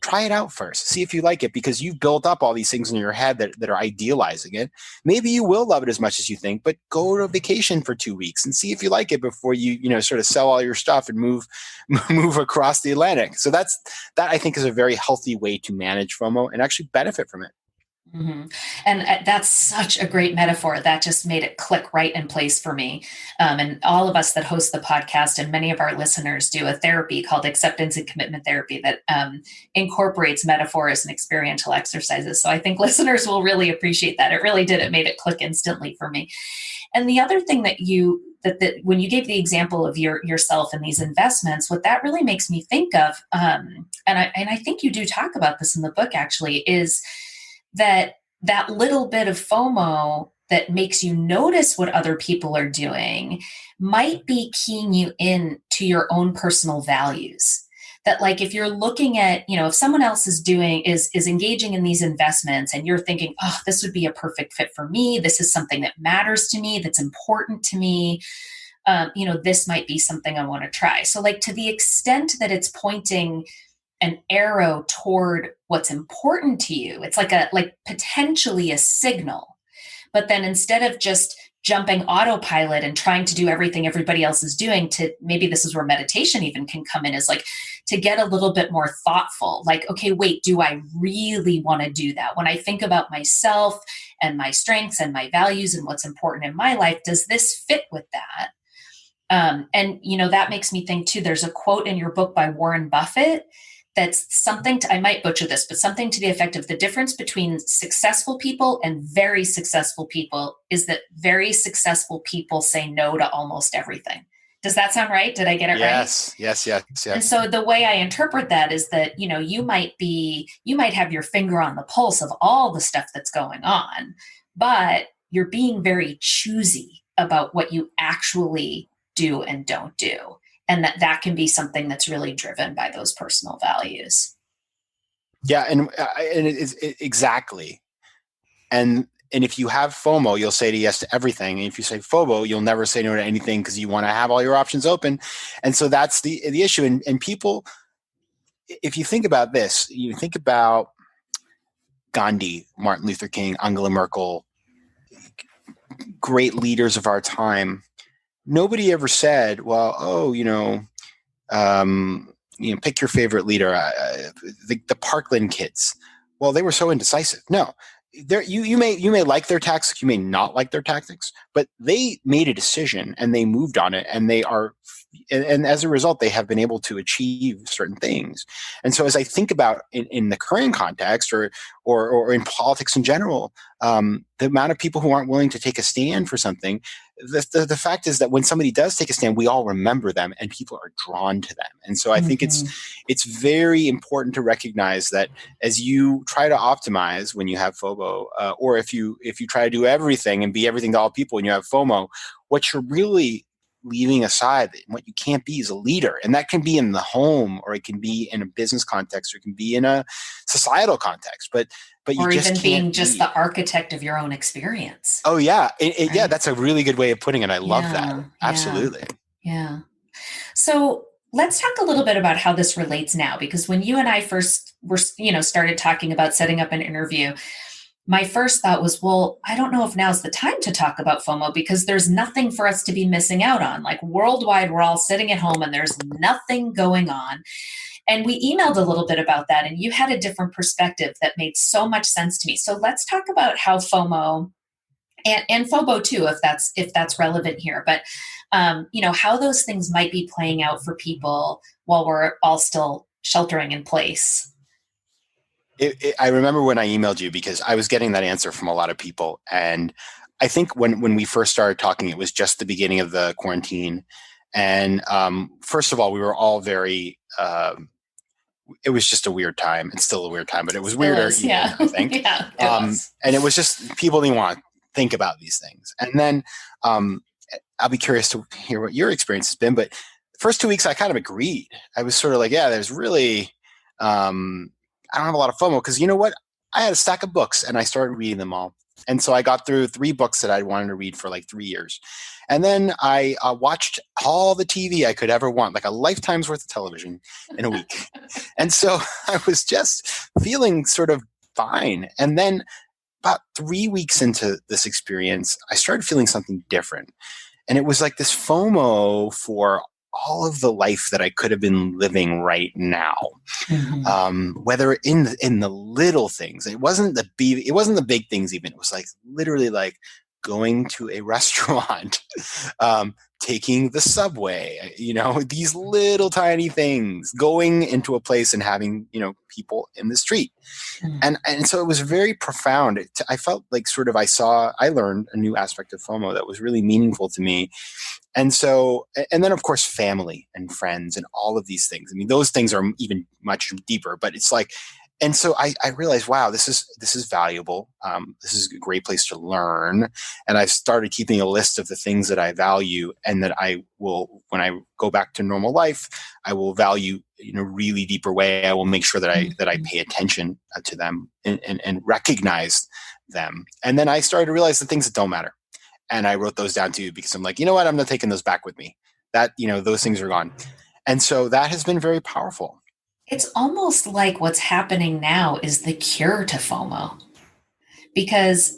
try it out first. See if you like it, because you've built up all these things in your head that are idealizing it. Maybe you will love it as much as you think, but go to vacation for 2 weeks and see if you like it before you sort of sell all your stuff and move across the Atlantic. So that I think is a very healthy way to manage FOMO and actually benefit from it. Mm-hmm. And that's such a great metaphor. That just made it click right in place for me. And all of us that host the podcast and many of our listeners do a therapy called acceptance and commitment therapy that incorporates metaphors and experiential exercises. So I think listeners will really appreciate that. It really did. It made it click instantly for me. And the other thing that when you gave the example of yourself and these investments, what that really makes me think of, and I think you do talk about this in the book actually, is that little bit of FOMO that makes you notice what other people are doing might be keying you in to your own personal values. That like, if you're looking at, if someone else is engaging in these investments and you're thinking, oh, this would be a perfect fit for me. This is something that matters to me, that's important to me. This might be something I want to try. So like, to the extent that it's pointing an arrow toward what's important to you, it's like potentially a signal. But then instead of just jumping autopilot and trying to do everything everybody else is doing, to maybe this is where meditation even can come in, is like to get a little bit more thoughtful. Like, okay, wait, do I really want to do that? When I think about myself and my strengths and my values and what's important in my life, does this fit with that? And that makes me think too, there's a quote in your book by Warren Buffett that's something I might butcher this, but something to the effect of the difference between successful people and very successful people is that very successful people say no to almost everything. Does that sound right? Did I get it right? Yes. And so the way I interpret that is that, you might have your finger on the pulse of all the stuff that's going on, but you're being very choosy about what you actually do and don't do. And that can be something that's really driven by those personal values. Yeah, and it is exactly. And And if you have FOMO, you'll say yes to everything. And if you say FOMO, you'll never say no to anything because you want to have all your options open. And so that's the issue. And people, if you think about this, you think about Gandhi, Martin Luther King, Angela Merkel, great leaders of our time. Nobody ever said, well, pick your favorite leader, the Parkland kids. Well, they were so indecisive. No, you may like their tactics, you may not like their tactics, but they made a decision and they moved on it, and and as a result, they have been able to achieve certain things. And so, as I think about in the current context, or in politics in general, the amount of people who aren't willing to take a stand for something, the fact is that when somebody does take a stand, we all remember them, and people are drawn to them. And so, I think it's very important to recognize that as you try to optimize when you have FOMO, or if you try to do everything and be everything to all people when you have FOMO, what you're really leaving aside, what you can't be, is a leader. And that can be in the home, or it can be in a business context, or it can be in a societal context, but you or just even can't being just the architect of your own experience. Oh yeah. Right? Yeah, that's a really good way of putting it. I love that. Absolutely. Yeah. So let's talk a little bit about how this relates now, because when you and I first started talking about setting up an interview, my first thought was, well, I don't know if now's the time to talk about FOMO, because there's nothing for us to be missing out on. Like, worldwide, we're all sitting at home and there's nothing going on. And we emailed a little bit about that, and you had a different perspective that made so much sense to me. So let's talk about how FOMO and FOBO too, if that's relevant here, but how those things might be playing out for people while we're all still sheltering in place. I remember when I emailed you, because I was getting that answer from a lot of people. And I think when we first started talking, it was just the beginning of the quarantine. And first of all, we were all very, it was just a weird time. It's still a weird time, but it was weirder, I think. Yeah, it was. And it was just, people didn't want to think about these things. And then I'll be curious to hear what your experience has been. But the first 2 weeks, I kind of agreed. I was sort of like, yeah, there's really... I don't have a lot of FOMO, because you know what? I had a stack of books and I started reading them all. And so I got through 3 books that I wanted to read for like 3 years. And then I watched all the TV I could ever want, like a lifetime's worth of television in a week. And so I was just feeling sort of fine. And then about 3 weeks into this experience, I started feeling something different. And it was like this FOMO for all of the life that I could have been living right now, whether in the little things. It wasn't the big things even. It was like literally like going to a restaurant, taking the subway, these little tiny things, going into a place and having, people in the street. And so it was very profound. I felt like I learned a new aspect of FOMO that was really meaningful to me. And so, and then of course, family and friends and all of these things. I mean, those things are even much deeper, but it's like, and so I realized, wow, this is valuable. This is a great place to learn. And I've started keeping a list of the things that I value, and that I will, when I go back to normal life, I will value in a really deeper way. I will make sure that I pay attention to them and recognize them. And then I started to realize the things that don't matter. And I wrote those down too, because I'm like, you know what? I'm not taking those back with me. That, those things are gone. And so that has been very powerful. It's almost like what's happening now is the cure to FOMO, because,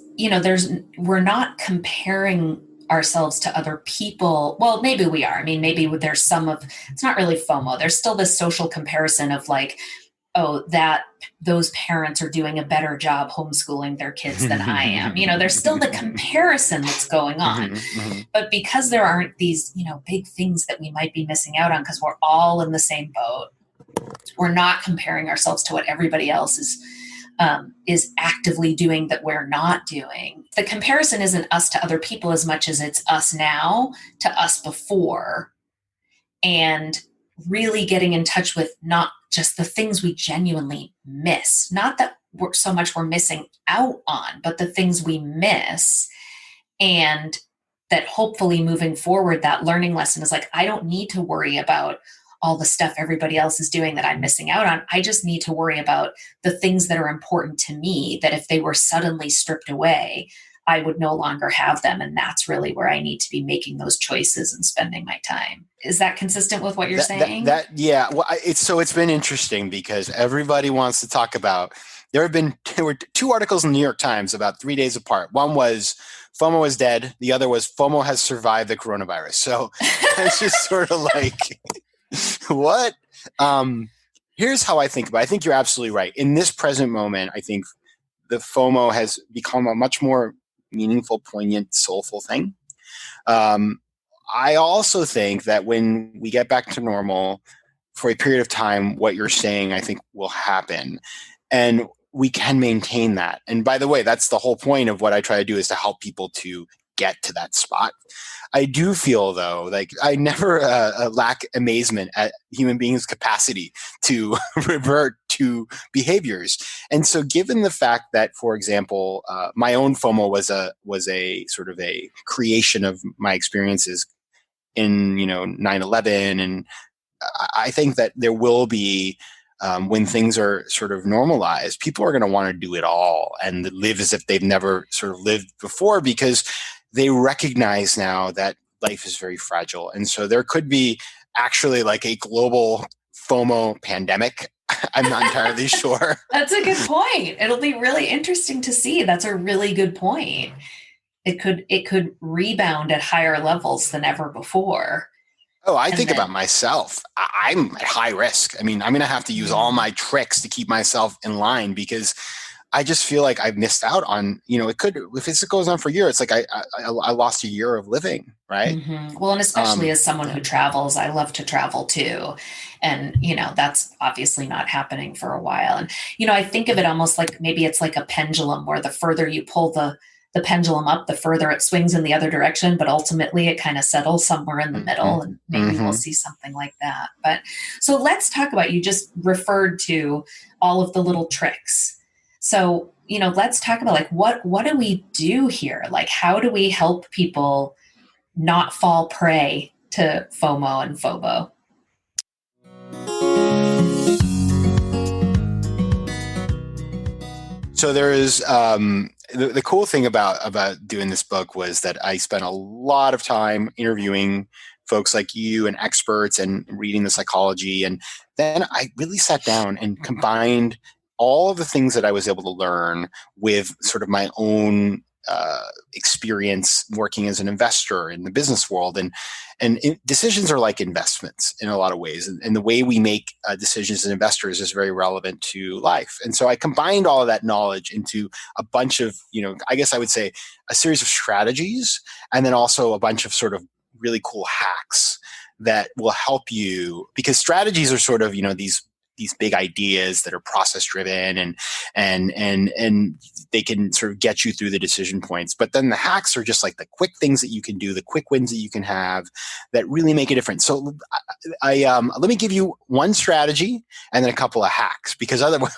we're not comparing ourselves to other people. Well, maybe we are. I mean, maybe there's it's not really FOMO. There's still this social comparison of like, oh, that those parents are doing a better job homeschooling their kids than I am. There's still the comparison that's going on. But because there aren't these, big things that we might be missing out on, because we're all in the same boat, we're not comparing ourselves to what everybody else is actively doing that we're not doing. The comparison isn't us to other people as much as it's us now to us before, and really getting in touch with not just the things we genuinely miss, not that we're missing out on, but the things we miss. And that hopefully moving forward, that learning lesson is like, I don't need to worry about all the stuff everybody else is doing that I'm missing out on. I just need to worry about the things that are important to me, that if they were suddenly stripped away, I would no longer have them. And that's really where I need to be making those choices and spending my time. Is that consistent with what you're saying? Yeah. Well, it's been interesting because everybody wants to talk about, there were 2 articles in the New York Times about 3 days apart. One was FOMO is dead. The other was FOMO has survived the coronavirus. So it's just sort of like, what? Here's how I think about it. I think you're absolutely right. In this present moment, I think the FOMO has become a much more meaningful, poignant, soulful thing. I also think that when we get back to normal for a period of time, what you're saying, I think, will happen. And we can maintain that. And by the way, that's the whole point of what I try to do, is to help people to get to that spot. I do feel, though, like I never lack amazement at human beings' capacity to revert to behaviors. And so given the fact that, for example, my own FOMO was a sort of a creation of my experiences in 9/11, and I think that there will be, when things are sort of normalized, people are going to want to do it all and live as if they've never sort of lived before, because they recognize now that life is very fragile. And so there could be actually like a global FOMO pandemic. I'm not entirely sure. That's a good point. It'll be really interesting to see. That's a really good point. It could rebound at higher levels than ever before. Oh, I think about myself. I'm at high risk. I mean, I'm going to have to use all my tricks to keep myself in line, because I just feel like I've missed out on, it could, if this goes on for a year, it's like I lost a year of living, right? Mm-hmm. Well, and especially as someone who travels, I love to travel too. And, that's obviously not happening for a while. And, I think of it almost like maybe it's like a pendulum, where the further you pull the pendulum up, the further it swings in the other direction, but ultimately it kind of settles somewhere in the middle, and maybe we'll see something like that. But so let's talk about, you just referred to all of the little tricks. So, let's talk about like, what do we do here? Like, how do we help people not fall prey to FOMO and FOBO? So there is, the cool thing about doing this book was that I spent a lot of time interviewing folks like you and experts and reading the psychology. And then I really sat down and combined all of the things that I was able to learn with sort of my own experience working as an investor in the business world. And decisions are like investments in a lot of ways. And the way we make decisions as investors is very relevant to life. And so I combined all of that knowledge into a bunch of, I guess I would say a series of strategies, and then also a bunch of sort of really cool hacks that will help you, because strategies are sort of, these big ideas that are process driven and they can sort of get you through the decision points. But then the hacks are just like the quick things that you can do, the quick wins that you can have that really make a difference. So I let me give you one strategy and then a couple of hacks, because otherwise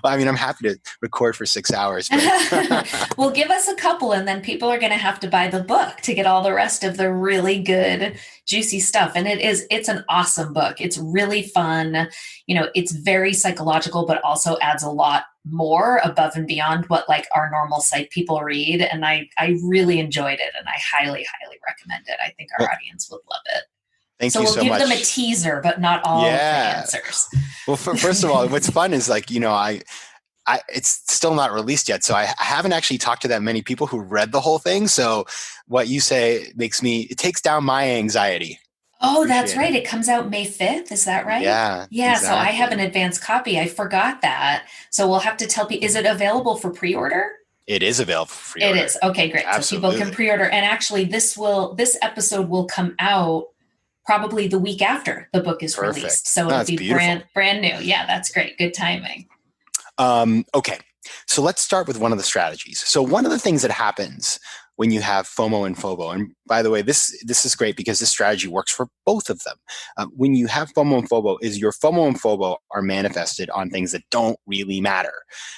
I'm happy to record for 6 hours. But Well, give us a couple, and then people are going to have to buy the book to get all the rest of the really good, juicy stuff. And it's an awesome book. It's really fun. It's very psychological, but also adds a lot more above and beyond what like our normal psych people read. And I really enjoyed it, and I highly, highly recommend it. I think our audience would love it. Thank you so much. So we'll give them a teaser, but not all of the answers. Well, first of all, what's fun is like, it's still not released yet. So I haven't actually talked to that many people who read the whole thing. So what you say it takes down my anxiety. Oh, that's right. It comes out May 5th. Is that right? Yeah. Yeah. Exactly. So I have an advanced copy. I forgot that. So we'll have to tell people, is it available for pre-order? It is available for pre-order. It is. Okay, great. Absolutely. So people can pre-order. And actually this episode will come out probably the week after the book is released. So it'll be brand new. Yeah, that's great. Good timing. Okay. So let's start with one of the strategies. So one of the things that happens when you have FOMO and FOBO, and by the way, this is great because this strategy works for both of them. When you have FOMO and FOBO, is your FOMO and FOBO are manifested on things that don't really matter.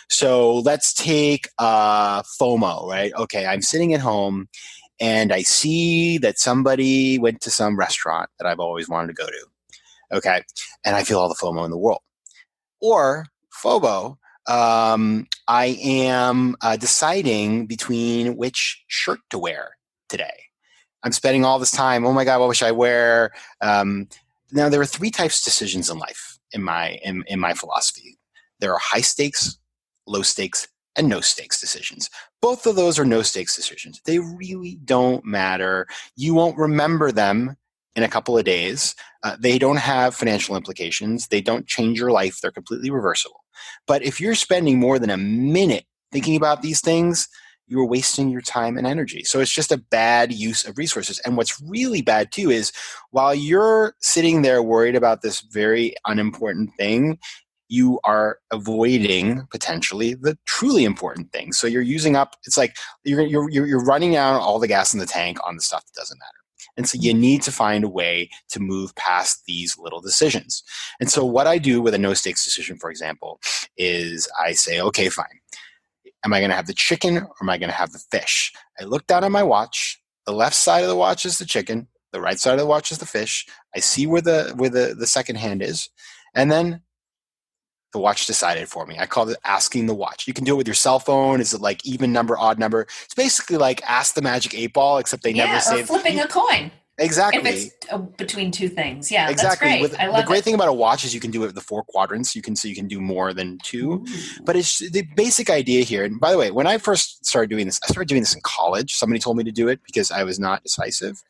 So let's take FOMO, right? Okay, I'm sitting at home and I see that somebody went to some restaurant that I've always wanted to go to. Okay. And I feel all the FOMO in the world. Or FOBO, I am deciding between which shirt to wear today. I'm spending all this time. Oh my God, what should I wear? Now there are three types of decisions in life in my philosophy. There are high stakes, low stakes, and no stakes decisions. Both of those are no stakes decisions. They really don't matter. You won't remember them in a couple of days. They don't have financial implications. They don't change your life. They're completely reversible. But if you're spending more than a minute thinking about these things, you're wasting your time and energy. So it's just a bad use of resources. And what's really bad too is while you're sitting there worried about this very unimportant thing, you are avoiding potentially the truly important things. So you're using up, it's like you're running out all the gas in the tank on the stuff that doesn't matter. And so you need to find a way to move past these little decisions. And so what I do with a no stakes decision, for example, is I say, okay, fine. Am I going to have the chicken or am I going to have the fish? I look down at my watch. The left side of the watch is the chicken. The right side of the watch is the fish. I see where the second hand is. And then the watch decided for me. I call it asking the watch. You can do it with your cell phone. Is it like even number, odd number? It's basically like ask the magic 8-ball, except they never say. Or flipping a coin. Exactly. If it's between two things. Yeah, exactly. That's great. I love the great it. thing about a watch is you can do it with the 4 quadrants. You can do more than 2. Ooh. But it's the basic idea here. And by the way, when I first started doing this, I started doing this in college. Somebody told me to do it because I was not decisive.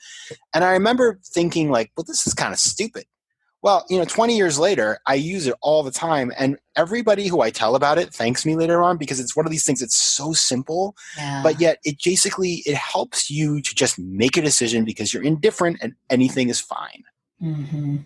And I remember thinking like, well, this is kind of stupid. Well, 20 years later, I use it all the time. And everybody who I tell about it thanks me later on because it's one of these things that's so simple, but yet it helps you to just make a decision because you're indifferent and anything is fine. Mm-hmm.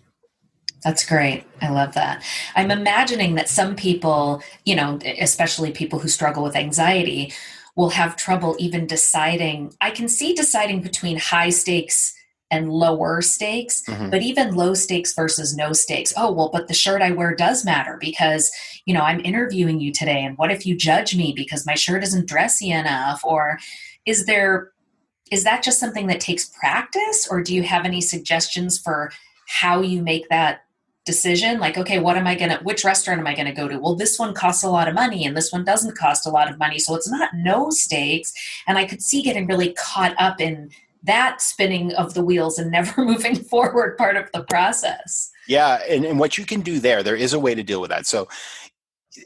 That's great. I love that. I'm imagining that some people, especially people who struggle with anxiety, will have trouble even deciding. I can see deciding between high stakes and lower stakes, but even low stakes versus no stakes. Oh, well, but the shirt I wear does matter because, I'm interviewing you today. And what if you judge me because my shirt isn't dressy enough? Or is that just something that takes practice? Or do you have any suggestions for how you make that decision? Like, okay, which restaurant am I going to go to? Well, this one costs a lot of money and this one doesn't cost a lot of money. So it's not no stakes. And I could see getting really caught up in that spinning of the wheels and never moving forward part of the process. Yeah. And what you can do there is a way to deal with that. So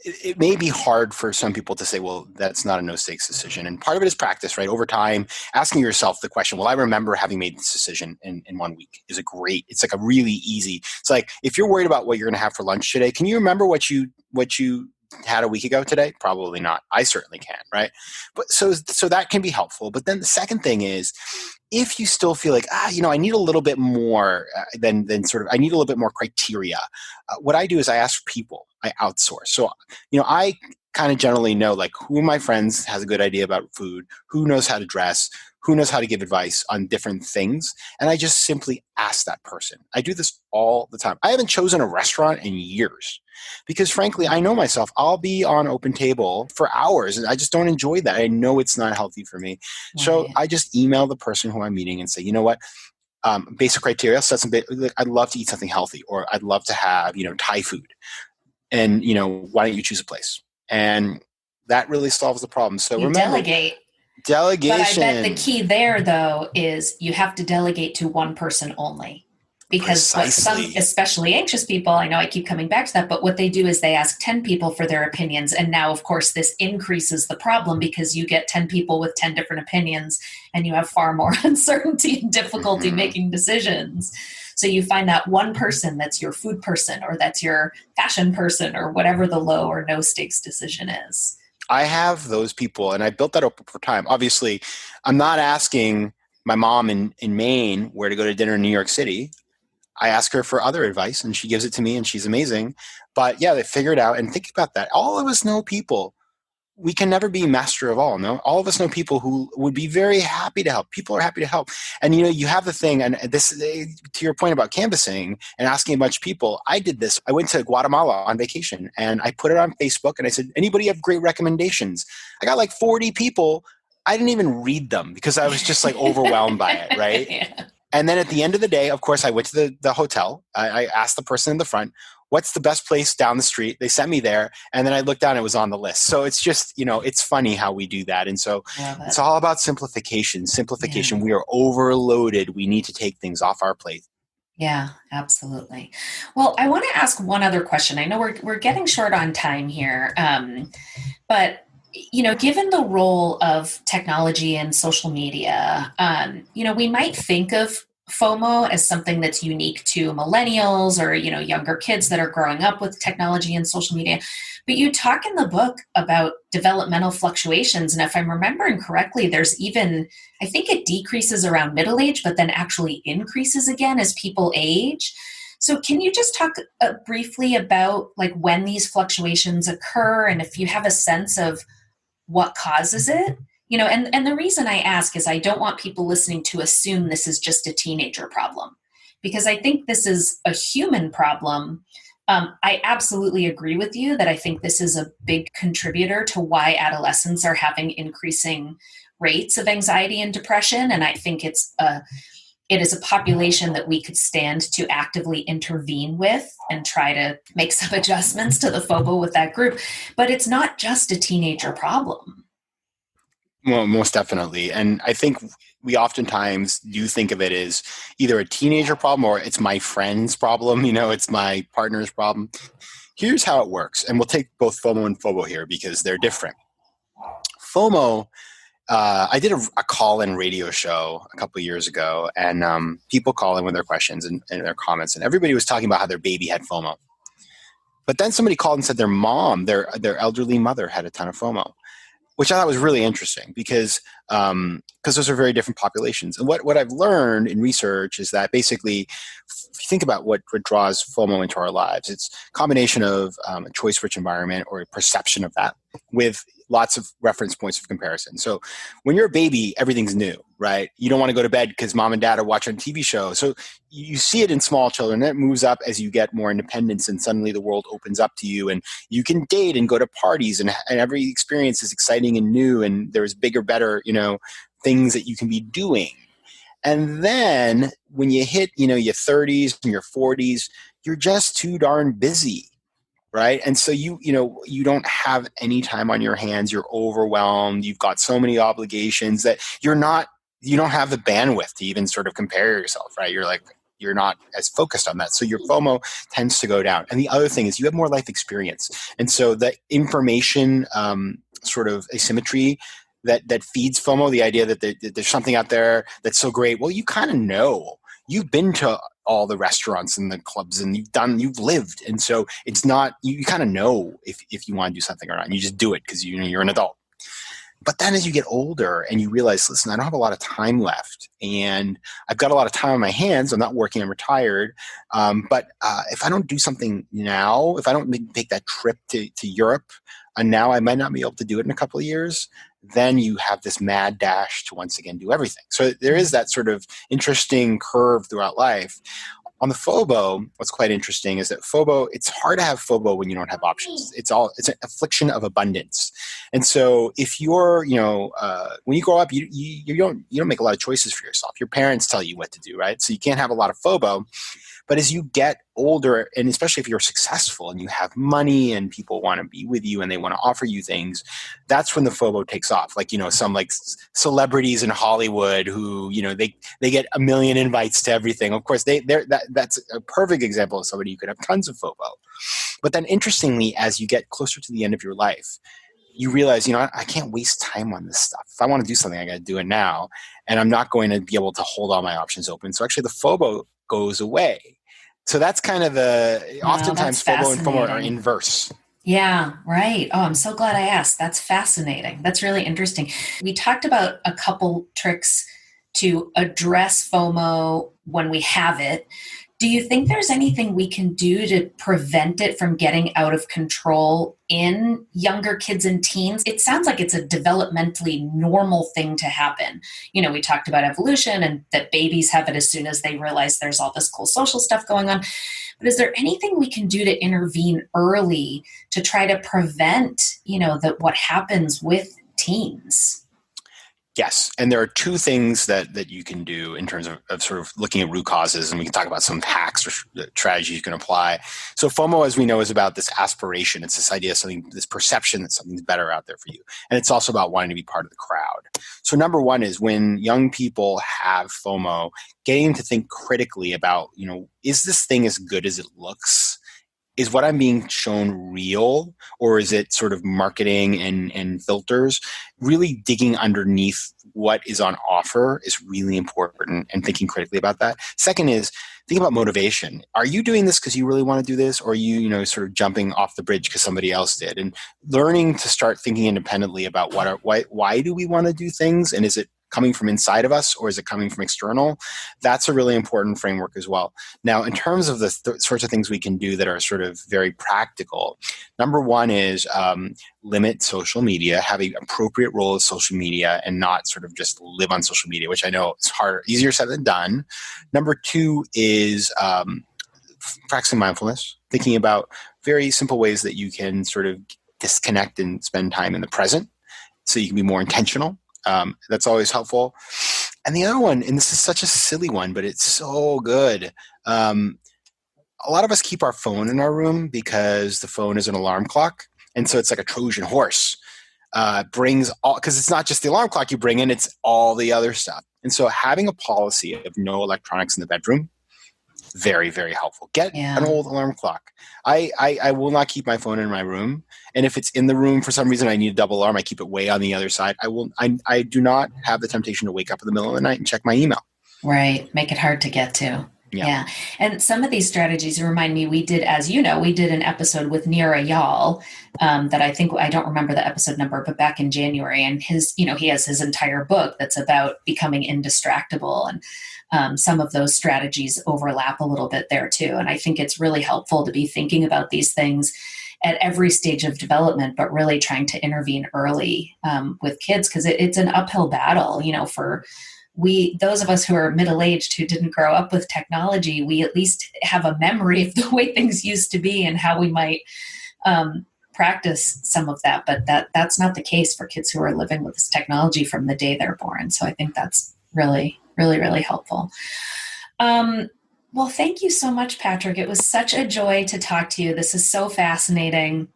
it may be hard for some people to say, well, that's not a no stakes decision. And part of it is practice, right? Over time, asking yourself the question, well, I remember having made this decision in 1 week it's like a really easy, it's like, if you're worried about what you're going to have for lunch today, can you remember what you had a week ago today? Probably not. I certainly can, right? But so that can be helpful. But then the second thing is, if you still feel like, I need a little bit more than I need a little bit more criteria. What I do is I ask for people. I outsource. So, I kind of generally know like who of my friends has a good idea about food, who knows how to dress, who knows how to give advice on different things. And I just simply ask that person. I do this all the time. I haven't chosen a restaurant in years because frankly, I know myself. I'll be on Open Table for hours and I just don't enjoy that. I know it's not healthy for me. Right. So I just email the person who I'm meeting and say, you know what? Basic criteria, set some I'd love to eat something healthy, or I'd love to have, Thai food. And, why don't you choose a place? And that really solves the problem. So you remember, delegate. Delegation. But I bet the key there, though, is you have to delegate to one person only. Because some, especially anxious people, I know I keep coming back to that, but what they do is they ask 10 people for their opinions. And now, of course, this increases the problem because you get 10 people with 10 different opinions and you have far more uncertainty and difficulty making decisions. So you find that one person that's your food person or that's your fashion person or whatever the low or no stakes decision is. I have those people and I built that up over time. Obviously, I'm not asking my mom in Maine where to go to dinner in New York City. I ask her for other advice and she gives it to me and she's amazing. But yeah, they figure it out. And think about that. All of us know people. We can never be master of all. No, all of us know people who would be very happy to help. People are happy to help. And you have the thing, and this, to your point about canvassing and asking a bunch of people, I did this. I went to Guatemala on vacation and I put it on Facebook and I said, anybody have great recommendations? I got like 40 people. I didn't even read them because I was just like overwhelmed by it. Right. Yeah. And then at the end of the day, of course, I went to the hotel. I asked the person in the front, what's the best place down the street? They sent me there. And then I looked down, it was on the list. So it's just, it's funny how we do that. And so it's all about simplification. Simplification. Yeah. We are overloaded. We need to take things off our plate. Yeah, absolutely. Well, I want to ask one other question. I know we're getting short on time here, but given the role of technology and social media, we might think of FOMO as something that's unique to millennials or, younger kids that are growing up with technology and social media. But you talk in the book about developmental fluctuations. And if I'm remembering correctly, there's even, I think it decreases around middle age, but then actually increases again as people age. So can you just talk briefly about like when these fluctuations occur and if you have a sense of what causes it? And the reason I ask is I don't want people listening to assume this is just a teenager problem, because I think this is a human problem. I absolutely agree with you that I think this is a big contributor to why adolescents are having increasing rates of anxiety and depression. And I think it is a population that we could stand to actively intervene with and try to make some adjustments to the FOMO with that group. But it's not just a teenager problem. Well, most definitely. And I think we oftentimes do think of it as either a teenager problem or it's my friend's problem, it's my partner's problem. Here's how it works. And we'll take both FOMO and FOBO here because they're different. FOMO, I did a call-in radio show a couple of years ago, and people call in with their questions and their comments, and everybody was talking about how their baby had FOMO. But then somebody called and said their mom, their elderly mother, had a ton of FOMO, which I thought was really interesting because those are very different populations. And what I've learned in research is that basically, if you think about what draws FOMO into our lives, it's a combination of a choice-rich environment or a perception of that with lots of reference points of comparison. So when you're a baby, everything's new, right? You don't want to go to bed because mom and dad are watching a TV show. So you see it in small children. That moves up as you get more independence, and suddenly the world opens up to you, and you can date and go to parties, and every experience is exciting and new, and there's bigger, better, things that you can be doing. And then when you hit, your 30s and your 40s, you're just too darn busy. Right. And so you don't have any time on your hands. You're overwhelmed. You've got so many obligations that you don't have the bandwidth to even sort of compare yourself. Right. You're not as focused on that. So your FOMO tends to go down. And the other thing is you have more life experience. And so the information sort of asymmetry that feeds FOMO, the idea that there's something out there that's so great. Well, you kind of know. You've been to all the restaurants and the clubs, and you've lived. And so it's not, you kind of know if you want to do something or not, and you just do it because you're an adult. But then as you get older and you realize, listen, I don't have a lot of time left, and I've got a lot of time on my hands. I'm not working, I'm retired. But if I don't do something now, if I don't take that trip to Europe, and now I might not be able to do it in a couple of years, then you have this mad dash to once again do everything. So there is that sort of interesting curve throughout life. On the FOBO, what's quite interesting is that FOBO, it's hard to have FOBO when you don't have options. It's an affliction of abundance. And so if you're, when you grow up, you don't make a lot of choices for yourself. Your parents tell you what to do, right? So you can't have a lot of FOBO. But as you get older, and especially if you're successful and you have money and people want to be with you and they want to offer you things, that's when the FOBO takes off. Like, some like celebrities in Hollywood who, they get a million invites to everything. Of course, that's a perfect example of somebody who could have tons of FOBO. But then interestingly, as you get closer to the end of your life, you realize, I can't waste time on this stuff. If I want to do something, I got to do it now. And I'm not going to be able to hold all my options open. So actually the FOBO goes away. So that's kind of oftentimes FOBO and FOMO are inverse. Yeah, right. Oh, I'm so glad I asked. That's fascinating. That's really interesting. We talked about a couple tricks to address FOMO when we have it. Do you think there's anything we can do to prevent it from getting out of control in younger kids and teens? It sounds like it's a developmentally normal thing to happen. We talked about evolution and that babies have it as soon as they realize there's all this cool social stuff going on. But is there anything we can do to intervene early to try to prevent, what happens with teens? Yes. And there are two things that you can do in terms of sort of looking at root causes, and we can talk about some hacks or strategies you can apply. So FOMO, as we know, is about this aspiration. It's this idea of something, this perception that something's better out there for you. And it's also about wanting to be part of the crowd. So number one is when young people have FOMO, getting them to think critically about, is this thing as good as it looks? Is what I'm being shown real, or is it sort of marketing and filters? Really digging underneath what is on offer is really important, and thinking critically about that. Second is think about motivation. Are you doing this because you really want to do this, or are you, sort of jumping off the bridge because somebody else did? And learning to start thinking independently about why do we want to do things, and is it coming from inside of us or is it coming from external? That's a really important framework as well. Now, in terms of the sorts of things we can do that are sort of very practical, number one is limit social media, have an appropriate role of social media, and not sort of just live on social media, which I know is easier said than done. Number two is practicing mindfulness, thinking about very simple ways that you can sort of disconnect and spend time in the present so you can be more intentional. That's always helpful. And the other one, and this is such a silly one, but it's so good. A lot of us keep our phone in our room because the phone is an alarm clock. And so it's like a Trojan horse. Because it's not just the alarm clock you bring in, it's all the other stuff. And so having a policy of no electronics in the bedroom, very, very helpful. Get an old alarm clock. I will not keep my phone in my room. And if it's in the room for some reason, I need a double alarm, I keep it way on the other side. I do not have the temptation to wake up in the middle of the night and check my email. Right. Make it hard to get to. Yeah. And some of these strategies remind me, we did an episode with Neera Yal that I don't remember the episode number, but back in January, and he has his entire book that's about becoming indistractable, and some of those strategies overlap a little bit there too. And I think it's really helpful to be thinking about these things at every stage of development, but really trying to intervene early with kids, because it's an uphill battle, for those of us who are middle-aged who didn't grow up with technology. We at least have a memory of the way things used to be and how we might practice some of that. But that's not the case for kids who are living with this technology from the day they're born. So I think that's really, really, really helpful. Well, thank you so much, Patrick. It was such a joy to talk to you. This is so fascinating.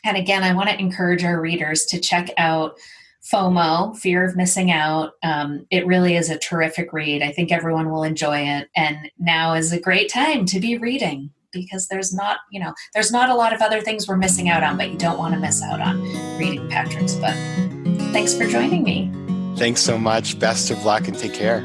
And again, I want to encourage our readers to check out FOMO, Fear of Missing Out. It really is a terrific read. I think everyone will enjoy it. And now is a great time to be reading, because there's not a lot of other things we're missing out on, but you don't want to miss out on reading Patrick's book. Thanks for joining me. Thanks so much. Best of luck and take care.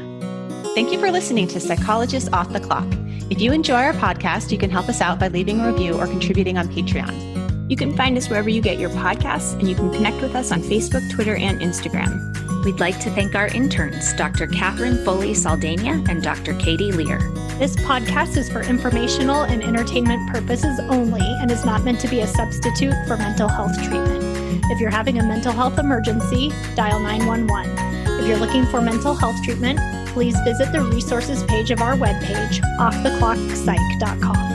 Thank you for listening to Psychologist Off the Clock. If you enjoy our podcast, you can help us out by leaving a review or contributing on Patreon. You can find us wherever you get your podcasts, and you can connect with us on Facebook, Twitter, and Instagram. We'd like to thank our interns, Dr. Catherine Foley-Saldana and Dr. Katie Lear. This podcast is for informational and entertainment purposes only and is not meant to be a substitute for mental health treatment. If you're having a mental health emergency, dial 911. If you're looking for mental health treatment, please visit the resources page of our webpage, offtheclockpsych.com.